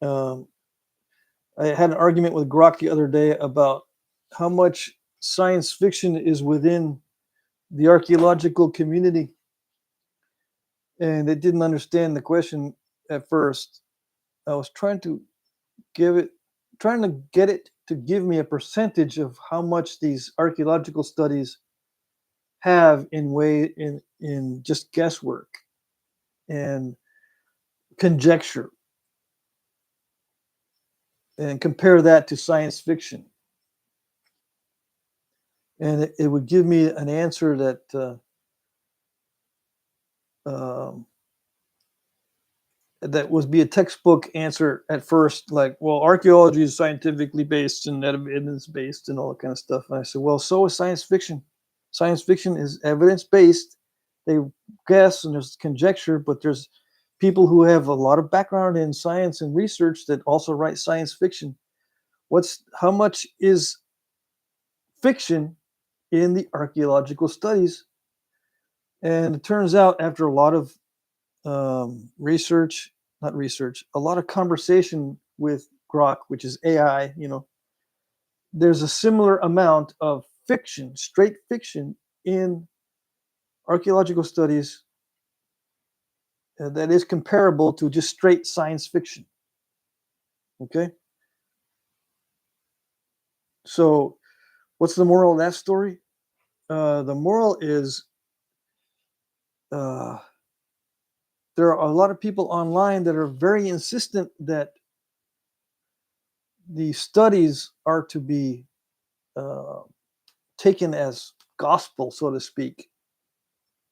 Speaker 1: I had an argument with Grok the other day about how much science fiction is within the archaeological community, and it didn't understand the question at first. I was trying to get it to give me a percentage of how much these archaeological studies have in just guesswork and conjecture, and compare that to science fiction, and it would give me an answer that um, that would be a textbook answer at first, like, well, archaeology is scientifically based and evidence based and all that kind of stuff. And I said, well, so is science fiction. Science fiction is evidence based. They guess and there's conjecture, but there's people who have a lot of background in science and research that also write science fiction. How much is fiction in the archaeological studies? And it turns out after a lot of a lot of conversation with Grok, which is AI, there's a similar amount of fiction, straight fiction in archaeological studies that is comparable to just straight science fiction. Okay. So what's the moral of that story? The moral is uh, there are a lot of people online that are very insistent that the studies are to be uh, taken as gospel, so to speak.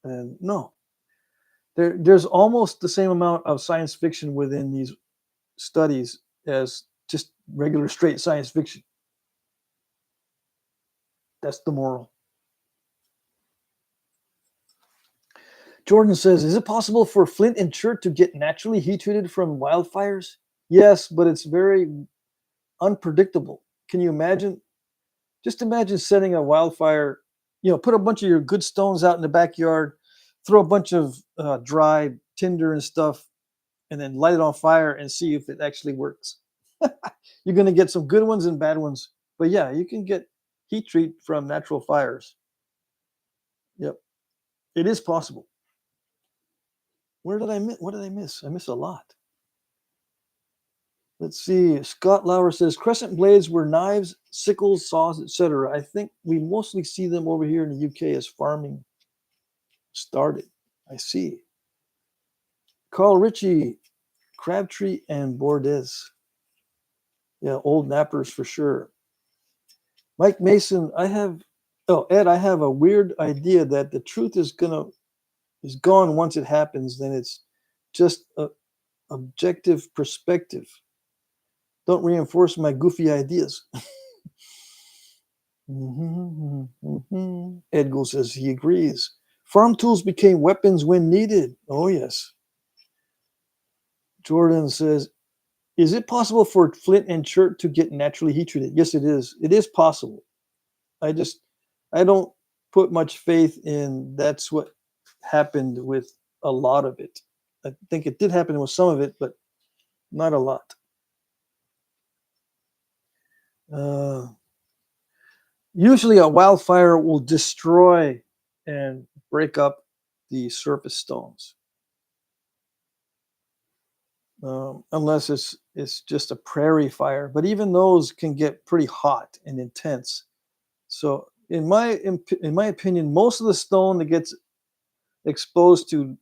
Speaker 1: And no, there's almost the same amount of science fiction within these studies as just regular straight science fiction. That's the moral. Jordan says, is it possible for flint and chert to get naturally heat treated from wildfires? Yes, but it's very unpredictable. Can you imagine? Just imagine setting a wildfire, put a bunch of your good stones out in the backyard, throw a bunch of dry tinder and stuff, and then light it on fire and see if it actually works. You're going to get some good ones and bad ones. But yeah, you can get heat treat from natural fires. Yep. It is possible. What did I miss? I miss a lot. Let's see. Scott Lauer says crescent blades were knives, sickles, saws, etc. I think we mostly see them over here in the UK as farming started. I see. Carl Ritchie, Crabtree, and Bordes. Yeah, old nappers for sure. Mike Mason, Ed, I have a weird idea that the truth is gone once it happens. Then it's just a objective perspective. Don't reinforce my goofy ideas. Edgar says he agrees. Farm tools became weapons when needed. Oh, yes. Jordan says, is it possible for flint and chert to get naturally heat treated? Yes, it is. It is possible. I don't put much faith in that's what happened with a lot of it. I think it did happen with some of it, but not a lot. Usually a wildfire will destroy and break up the surface stones. unless it's just a prairie fire. But even those can get pretty hot and intense. So in my opinion, most of the stone that gets exposed to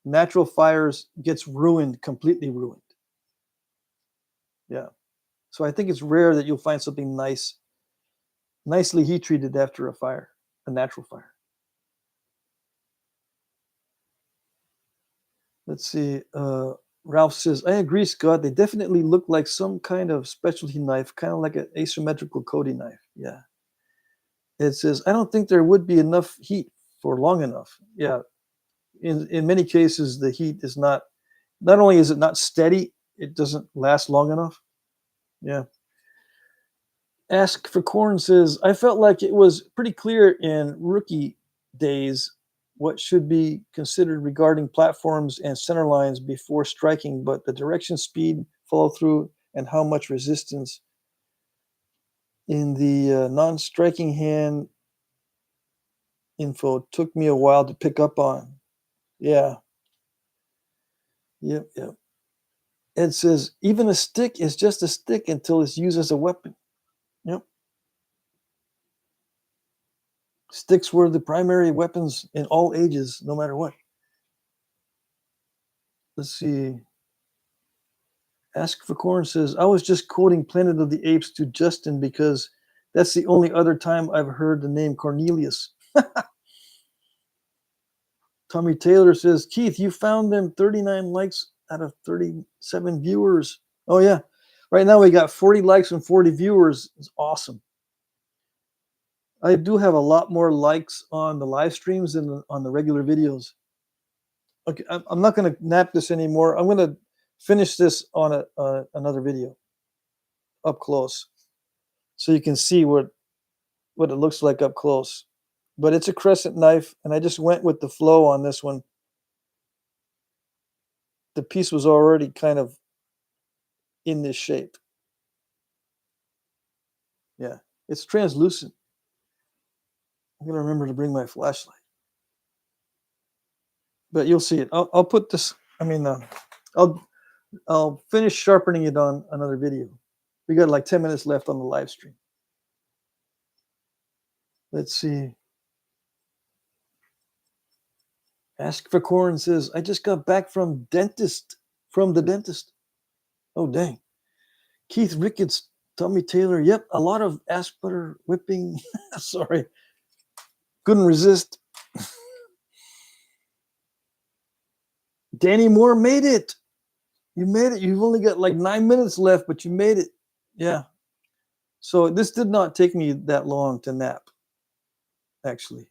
Speaker 1: natural fires gets ruined, completely ruined. Yeah. So I think it's rare that you'll find something nicely heat treated after a fire, a natural fire. Let's see. Ralph says, I agree, Scott. They definitely look like some kind of specialty knife, kind of like an asymmetrical Cody knife. Yeah. It says, I don't think there would be enough heat for long enough. Yeah. In many cases, the heat is not only is it not steady, it doesn't last long enough. Yeah. Ask for Corn says, I felt like it was pretty clear in rookie days what should be considered regarding platforms and center lines before striking, but the direction, speed, follow through, and how much resistance in the non-striking hand info took me a while to pick up on. Yeah. Yep. Yep. Ed says, even a stick is just a stick until it's used as a weapon. Yep. Sticks were the primary weapons in all ages, no matter what. Let's see. Ask for Corn says, I was just quoting Planet of the Apes to Justin because that's the only other time I've heard the name Cornelius. Tommy Taylor says, Keith, you found them 39 likes out of 37 viewers. Oh, yeah. Right now we got 40 likes and 40 viewers. It's awesome. I do have a lot more likes on the live streams than on the regular videos. Okay, I'm not going to nap this anymore. I'm going to finish this on another video up close, so you can see what it looks like up close. But it's a crescent knife, and I just went with the flow on this one. The piece was already kind of in this shape. Yeah, it's translucent. I'm going to remember to bring my flashlight. But you'll see it. I'll put this, I'll finish sharpening it on another video. We got like 10 minutes left on the live stream. Let's see. Ask for Corn says, I just got back from the dentist. Oh, dang. Keith Ricketts, Tommy Taylor. Yep, a lot of ass butter whipping. Sorry. Couldn't resist. Danny Moore made it. You made it. You've only got like 9 minutes left, but you made it. Yeah. So this did not take me that long to nap, actually.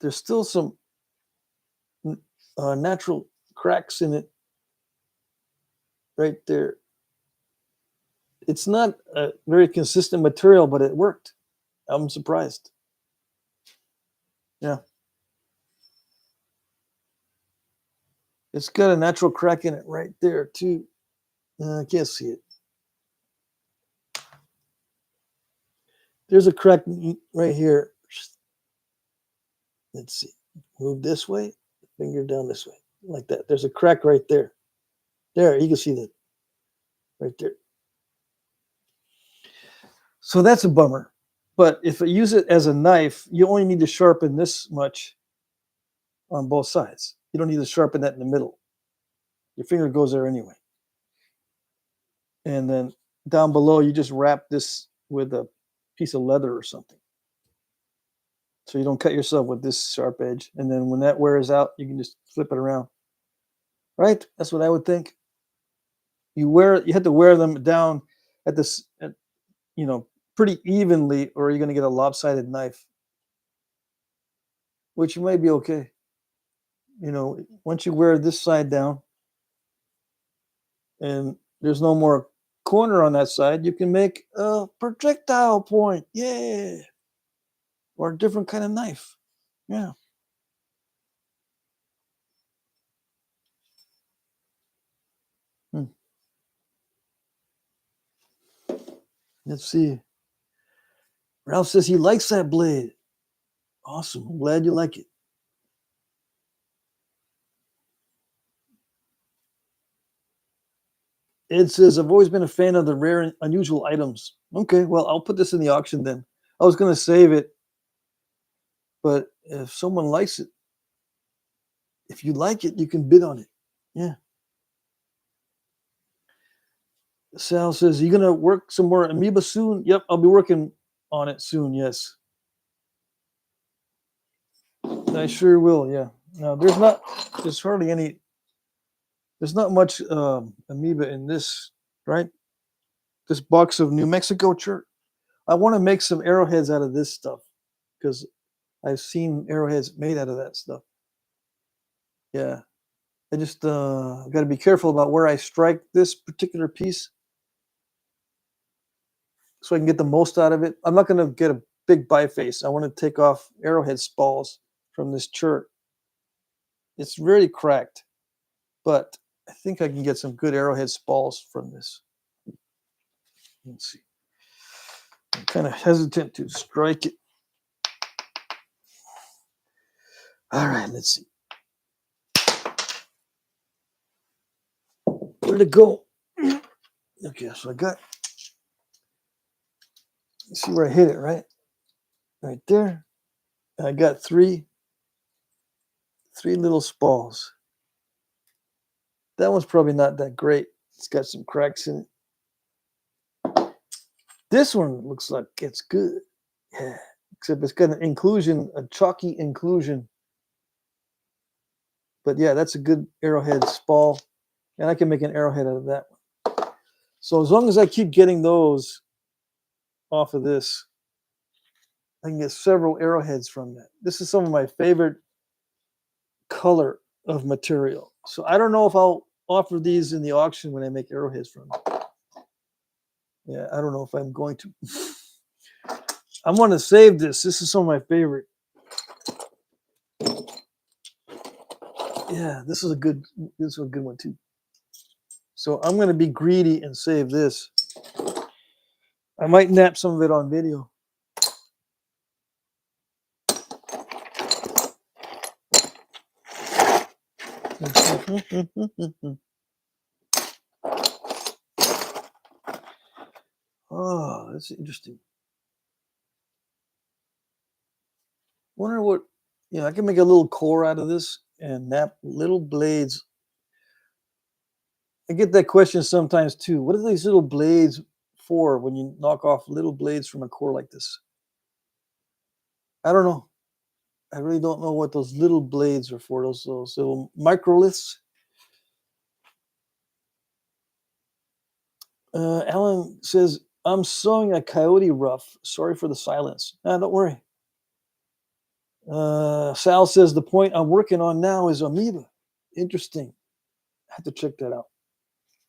Speaker 1: There's still some natural cracks in it right there. It's not a very consistent material, but it worked. I'm surprised. Yeah. It's got a natural crack in it right there, too. I can't see it. There's a crack right here. Let's see. Move this way, finger down this way, like that. There's a crack right there. There, you can see that right there. So that's a bummer. But if I use it as a knife, you only need to sharpen this much on both sides. You don't need to sharpen that in the middle. Your finger goes there anyway. And then down below, you just wrap this with a piece of leather or something, so you don't cut yourself with this sharp edge. And then when that wears out, you can just flip it around. Right? That's what I would think. You have to wear them down at this, pretty evenly, or you're going to get a lopsided knife, which might be okay. Once you wear this side down and there's no more corner on that side, you can make a projectile point. Yeah. Or a different kind of knife. Yeah. Let's see. Ralph says he likes that blade. Awesome. I'm glad you like it. It says, I've always been a fan of the rare and unusual items. Okay, well, I'll put this in the auction then. I was going to save it, but if someone likes it, if you like it, you can bid on it. Yeah. Sal says, you going to work some more amoeba soon? Yep, I'll be working on it soon, yes. I sure will, yeah. Now, there's hardly any, there's not much amoeba in this, right? This box of New Mexico chert. I want to make some arrowheads out of this stuff because I've seen arrowheads made out of that stuff. Yeah. I just got to be careful about where I strike this particular piece so I can get the most out of it. I'm not going to get a big biface. I want to take off arrowhead spalls from this chert. It's really cracked, but I think I can get some good arrowhead spalls from this. Let's see. I'm kind of hesitant to strike it. All right, let's see. Where'd it go? Okay, so I got, you see where I hit it, right? Right there. And I got three little spalls. That one's probably not that great. It's got some cracks in it. This one looks like it's good. Yeah, except it's got an inclusion, a chalky inclusion. But yeah, that's a good arrowhead spall. And I can make an arrowhead out of that one. So as long as I keep getting those off of this, I can get several arrowheads from that. This is some of my favorite color of material. So I don't know if I'll offer these in the auction when I make arrowheads from them. Yeah, I don't know if I'm going to. I want to save this. This is some of my favorite. Yeah, this is a good one too. So I'm going to be greedy and save this. I might nap some of it on video. Oh, that's interesting. Wonder what, I can make a little core out of this and nap little blades. I get that question sometimes too. What are these little blades for when you knock off little blades from a core like this? I don't know. I really don't know what those little blades are for, those little microliths. Alan says, I'm sewing a coyote ruff. Sorry for the silence. Nah, don't worry. Sal says, the point I'm working on now is amoeba. Interesting. I have to check that out.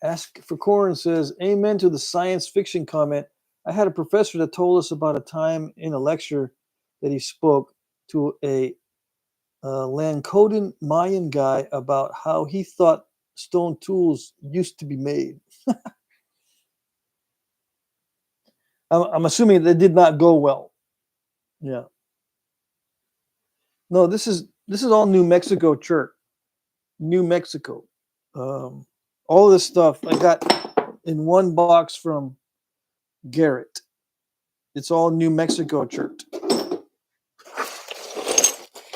Speaker 1: Ask for Corn says, amen to the science fiction comment. I had a professor that told us about a time in a lecture that he spoke to a Lankodan Mayan guy about how he thought stone tools used to be made. I'm assuming that did not go well. Yeah. No, this is all New Mexico chert. New Mexico. All of this stuff I got in one box from Garrett. It's all New Mexico chert.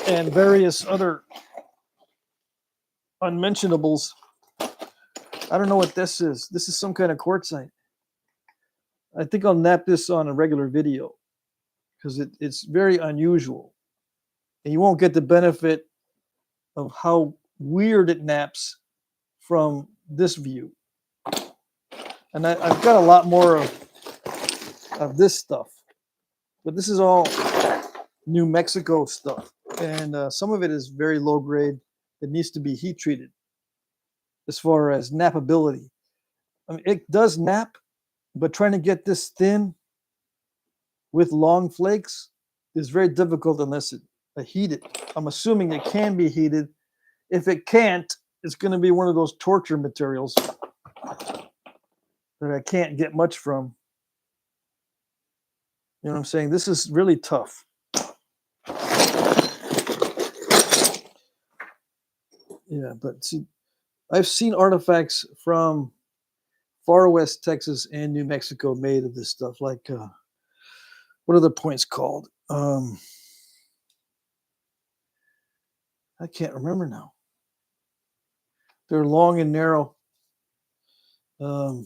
Speaker 1: And various other unmentionables. I don't know what this is. This is some kind of quartzite. I think I'll nap this on a regular video because it's very unusual. And you won't get the benefit of how weird it naps from this view. And I've got a lot more of this stuff. But this is all New Mexico stuff. And some of it is very low grade. It needs to be heat treated as far as nappability. I mean, it does nap, but trying to get this thin with long flakes is very difficult unless it's heated. I'm assuming it can be heated. If it can't, it's going to be one of those torture materials that I can't get much from. You know what I'm saying? This is really tough. Yeah, but see, I've seen artifacts from far west Texas and New Mexico made of this stuff. Like, what are the points called? I can't remember now. They're long and narrow. I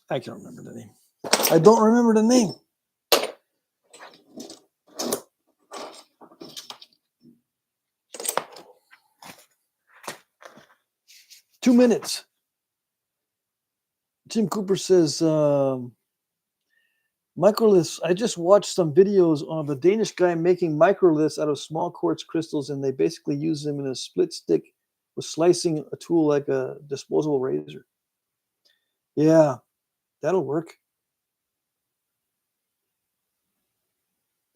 Speaker 1: can't remember the name. I don't remember the name. Two minutes. Jim Cooper says, microliths. I just watched some videos of a Danish guy making microliths out of small quartz crystals, and they basically use them in a split stick with slicing a tool like a disposable razor. Yeah, that'll work.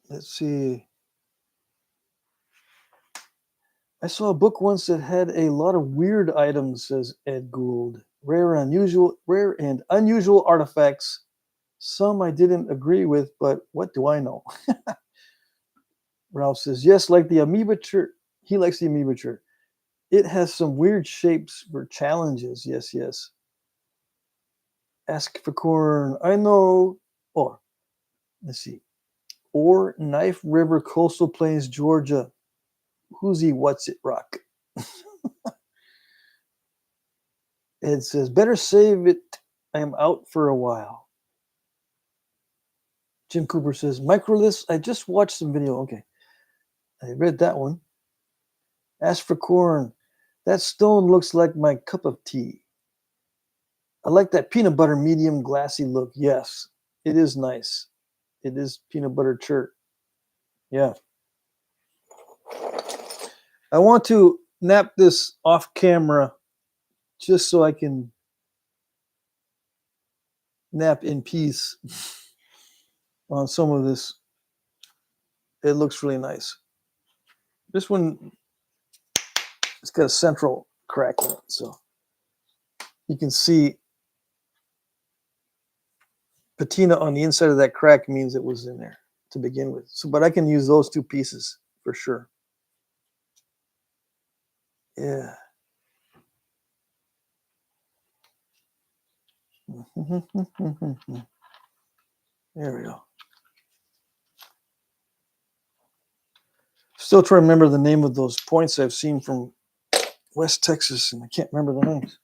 Speaker 1: Let's see. I saw a book once that had a lot of weird items, says Ed Gould. Rare and unusual artifacts. Some I didn't agree with, but what do I know? Ralph says, yes, like the amoeba chert. He likes the amoeba chert. It has some weird shapes for challenges. Yes, yes. Ask for corn. I know. Or, let's see. Or Knife River, Coastal Plains, Georgia. Who's he? What's it? Rock. It says, better save it. I am out for a while. Jim Cooper says, microliths. I just watched some video. Okay. I read that one. Ask for corn. That stone looks like my cup of tea. I like that peanut butter medium glassy look. Yes, it is nice. It is peanut butter chert. Yeah. I want to nap this off camera just so I can nap in peace on some of this. It looks really nice. This one, it's got a central crack in it, so you can see patina on the inside of that crack means it was in there to begin with. So, but I can use those two pieces for sure. Yeah. There we go. Still trying to remember the name of those points I've seen from West Texas, and I can't remember the names.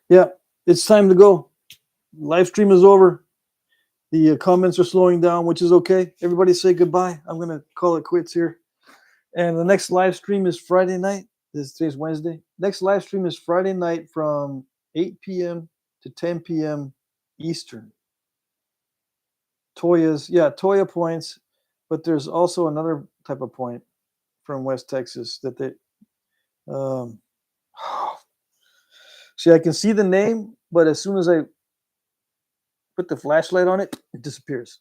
Speaker 1: Yeah, it's time to go. Live stream is over. The comments are slowing down, which is okay. Everybody say goodbye. I'm going to call it quits here. And the next live stream is Friday night. Today's Wednesday. Next live stream is Friday night from 8 p.m. to 10 p.m. Eastern. Toya points, but there's also another type of point from West Texas that they see. I can see the name, but as soon as I put the flashlight on it, it disappears.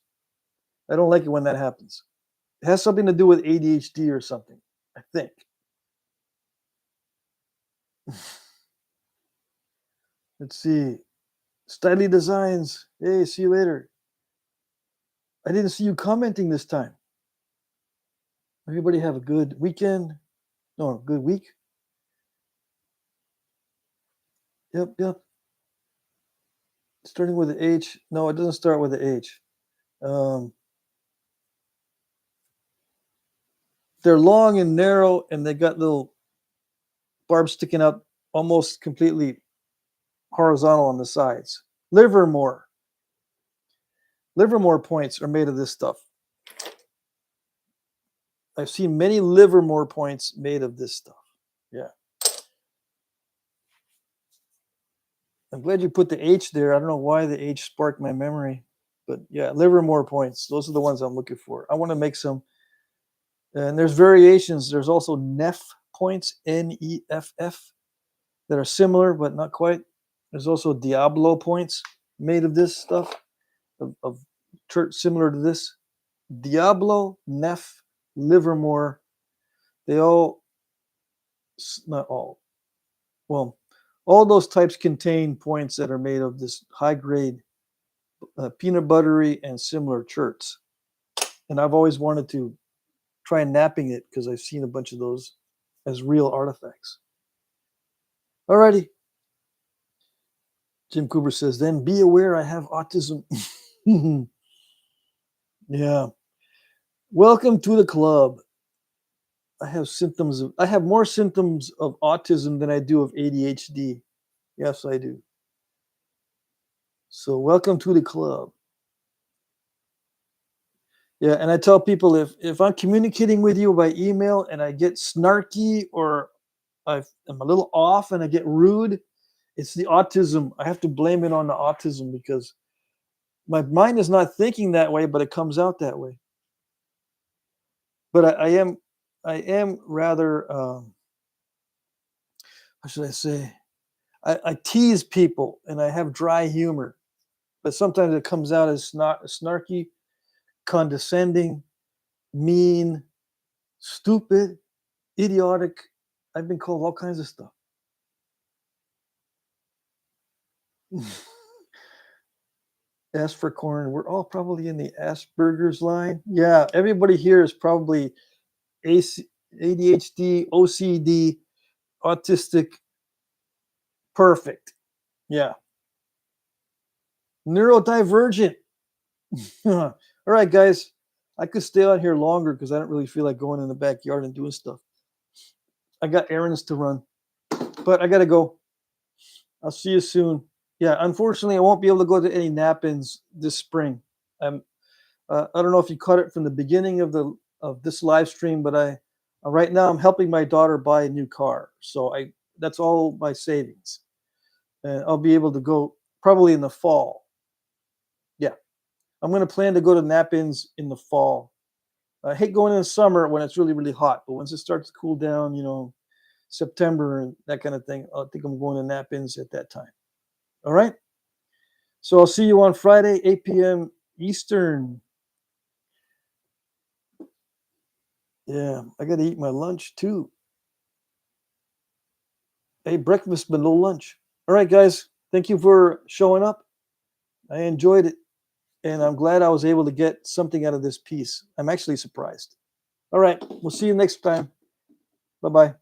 Speaker 1: I don't like it when that happens. It has something to do with ADHD or something, I think. Let's see. Styly Designs. Hey, see you later. I didn't see you commenting this time. Everybody have a good weekend. No, good week. Yep. Starting with the H. No, it doesn't start with the H. They're long and narrow, and they got little barbs sticking up almost completely horizontal on the sides. Livermore points are made of this stuff. I've seen many Livermore points made of this stuff. Yeah. I'm glad you put the H there. I don't know why the H sparked my memory. But yeah, Livermore points. Those are the ones I'm looking for. I want to make some. And there's variations. There's also Neff points, Neff, that are similar, but not quite. There's also Diablo points made of this stuff, of chert similar to this. Diablo, Neff, Livermore, they all, not all, well, all those types contain points that are made of this high grade peanut buttery and similar cherts. And I've always wanted to try napping it because I've seen a bunch of those as real artifacts. Alrighty. Jim Cooper says, then be aware I have autism. Yeah. Welcome to the club. I have more symptoms of autism than I do of ADHD. Yes, I do. So welcome to the club. Yeah, and I tell people if I'm communicating with you by email and I get snarky or I'm a little off and I get rude, it's the autism. I have to blame it on the autism because my mind is not thinking that way, but it comes out that way. But I am rather, how should I say? I tease people and I have dry humor, but sometimes it comes out as snarky, condescending, mean, stupid, idiotic. I've been called all kinds of stuff. S for corn. We're all probably in the Asperger's line. Yeah, everybody here is probably ADHD, OCD, autistic, perfect. Yeah. Neurodivergent. All right, guys. I could stay on here longer because I don't really feel like going in the backyard and doing stuff. I got errands to run, but I got to go. I'll see you soon. Yeah, unfortunately, I won't be able to go to any nap-ins this spring. I don't know if you caught it from the beginning of this live stream, but right now I'm helping my daughter buy a new car, so that's all my savings, and I'll be able to go probably in the fall. Yeah, I'm going to plan to go to nap-ins in the fall. I hate going in the summer when it's really, really hot, but once it starts to cool down, September and that kind of thing, I think I'm going to nap-ins at that time. All right? So I'll see you on Friday, 8 p.m. Eastern. Yeah, I got to eat my lunch too. Hey, breakfast, but no lunch. All right, guys. Thank you for showing up. I enjoyed it. And I'm glad I was able to get something out of this piece. I'm actually surprised. All right. We'll see you next time. Bye-bye.